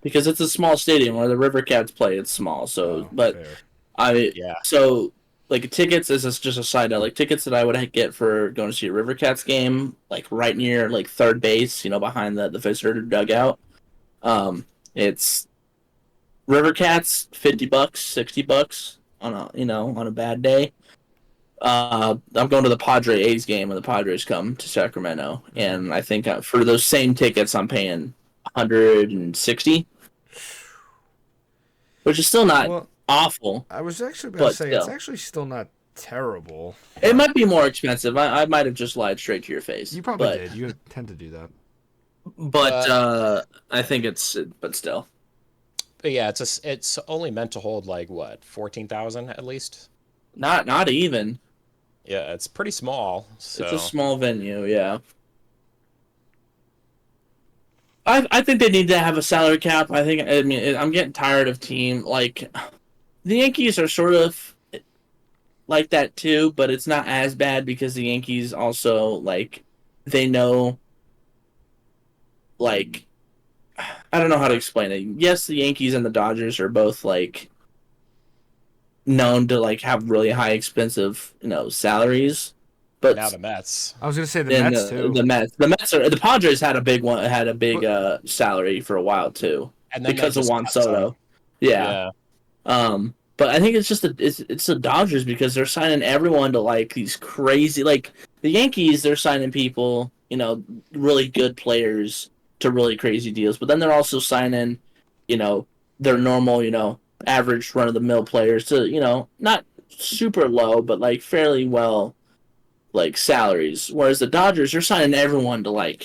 because it's a small stadium where the River Cats play. It's small, so Fair. So like tickets, this is just a side note. Like tickets that I would get for going to see a River Cats game, like right near like third base, behind the visitor dugout. It's River Cats, $50, $60 on a bad day. I'm going to the Padre A's game when the Padres come to Sacramento, and I think for those same tickets I'm paying $160, which is still not awful. I was actually about to say, still. it's actually still not terrible. It might be more expensive. I might have just lied straight to your face. You probably did. You tend to do that. But I think but still. But yeah, it's only meant to hold like what, 14,000 at least. Not even. Yeah, it's pretty small. So. It's a small venue, yeah. I think they need to have a salary cap. I'm getting tired of the Yankees are sort of like that too, but it's not as bad because the Yankees also they know, I don't know how to explain it. Yes, the Yankees and the Dodgers are both known to have really high expensive salaries, but now the Mets. I was gonna say the Mets too. The Padres had a big salary for a while too, and then because of Juan Soto. Yeah. But I think it's just it's the Dodgers because they're signing everyone to these crazy the Yankees. They're signing people, really good players to really crazy deals, but then they're also signing, their normal, average run of the mill players to not super low but fairly well salaries, whereas the Dodgers are signing everyone to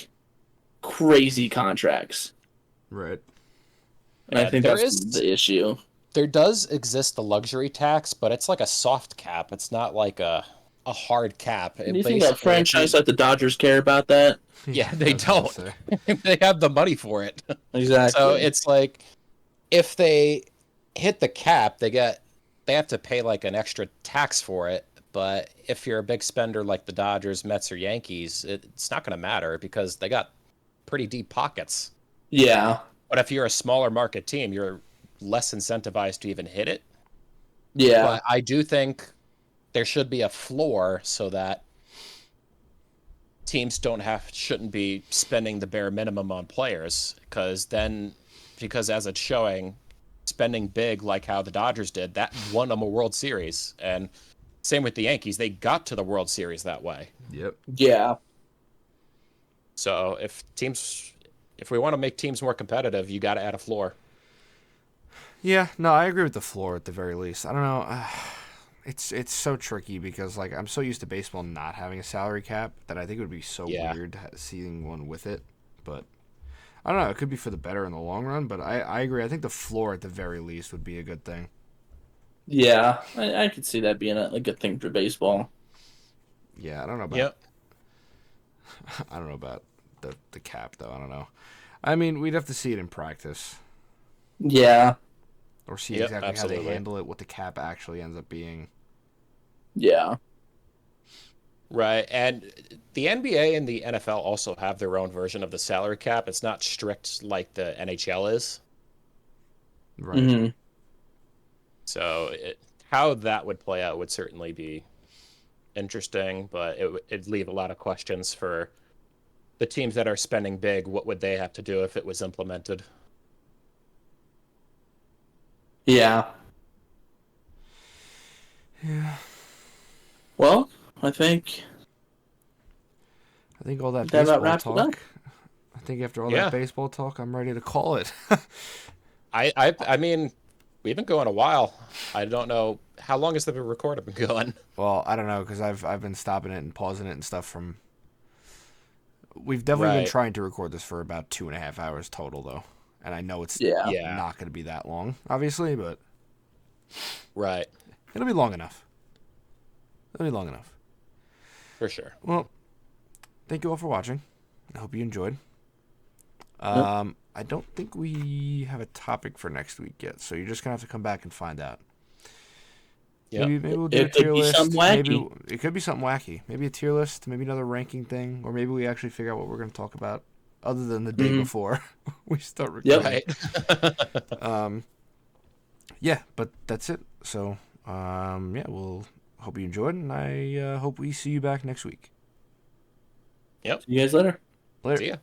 crazy contracts. Right. And I think that's the issue. There does exist the luxury tax, but it's like a soft cap. It's not like a hard cap. Do you think a franchise like the Dodgers care about that? Yeah, they don't. They have the money for it. Exactly. So it's like if they hit the cap, they have to pay an extra tax for it. But if you're a big spender like the Dodgers, Mets, or Yankees, it's not going to matter because they got pretty deep pockets. Yeah. But if you're a smaller market team, you're less incentivized to even hit it. Yeah. But I do think there should be a floor so that teams shouldn't be spending the bare minimum on players, because as it's showing, spending big like how the Dodgers did, that won them a World Series. And same with the Yankees, they got to the World Series that way. Yep. Yeah. So if we want to make teams more competitive, you got to add a floor. Yeah, no, I agree with the floor at the very least. I don't know. It's so tricky because I'm so used to baseball not having a salary cap that I think it would be so weird seeing one with it. But I don't know. It could be for the better in the long run. But I agree. I think the floor at the very least would be a good thing. Yeah, I could see that being a good thing for baseball. Yeah, I don't know about. Yep. I don't know about the cap though. I don't know. I mean, we'd have to see it in practice. Yeah. Or see exactly how they handle it, what the cap actually ends up being. Yeah. Right, and the NBA and the NFL also have their own version of the salary cap. It's not strict like the NHL is. Right. Mm-hmm. So how that would play out would certainly be interesting, but it'd leave a lot of questions for the teams that are spending big. What would they have to do if it was implemented? Yeah. Yeah. Well, I think all that that about baseball wraps it up. talk. I think after all Yeah. that baseball talk, I'm ready to call it. I mean, we've been going a while. I don't know how long has the recorder been going. Well, I don't know because I've been stopping it and pausing it and stuff from. We've definitely been Right. trying to record this for about 2.5 hours total, though, and I know it's Yeah. Yeah. not going to be that long, obviously, but Right. it'll be long enough. It'll be long enough. For sure. Well, thank you all for watching. I hope you enjoyed. Yep. I don't think we have a topic for next week yet, so you're just gonna have to come back and find out. Yep. Maybe we'll do a It could tier be list. something Maybe wacky. it could be something wacky. Maybe a tier list. Maybe another ranking thing, or maybe we actually figure out what we're gonna talk about other than the day Mhm. before we start Yep. recording. Right. Yeah, but that's it. So, yeah, we'll hope you enjoyed, and I hope we see you back next week. Yep. See you guys later. Later. See ya.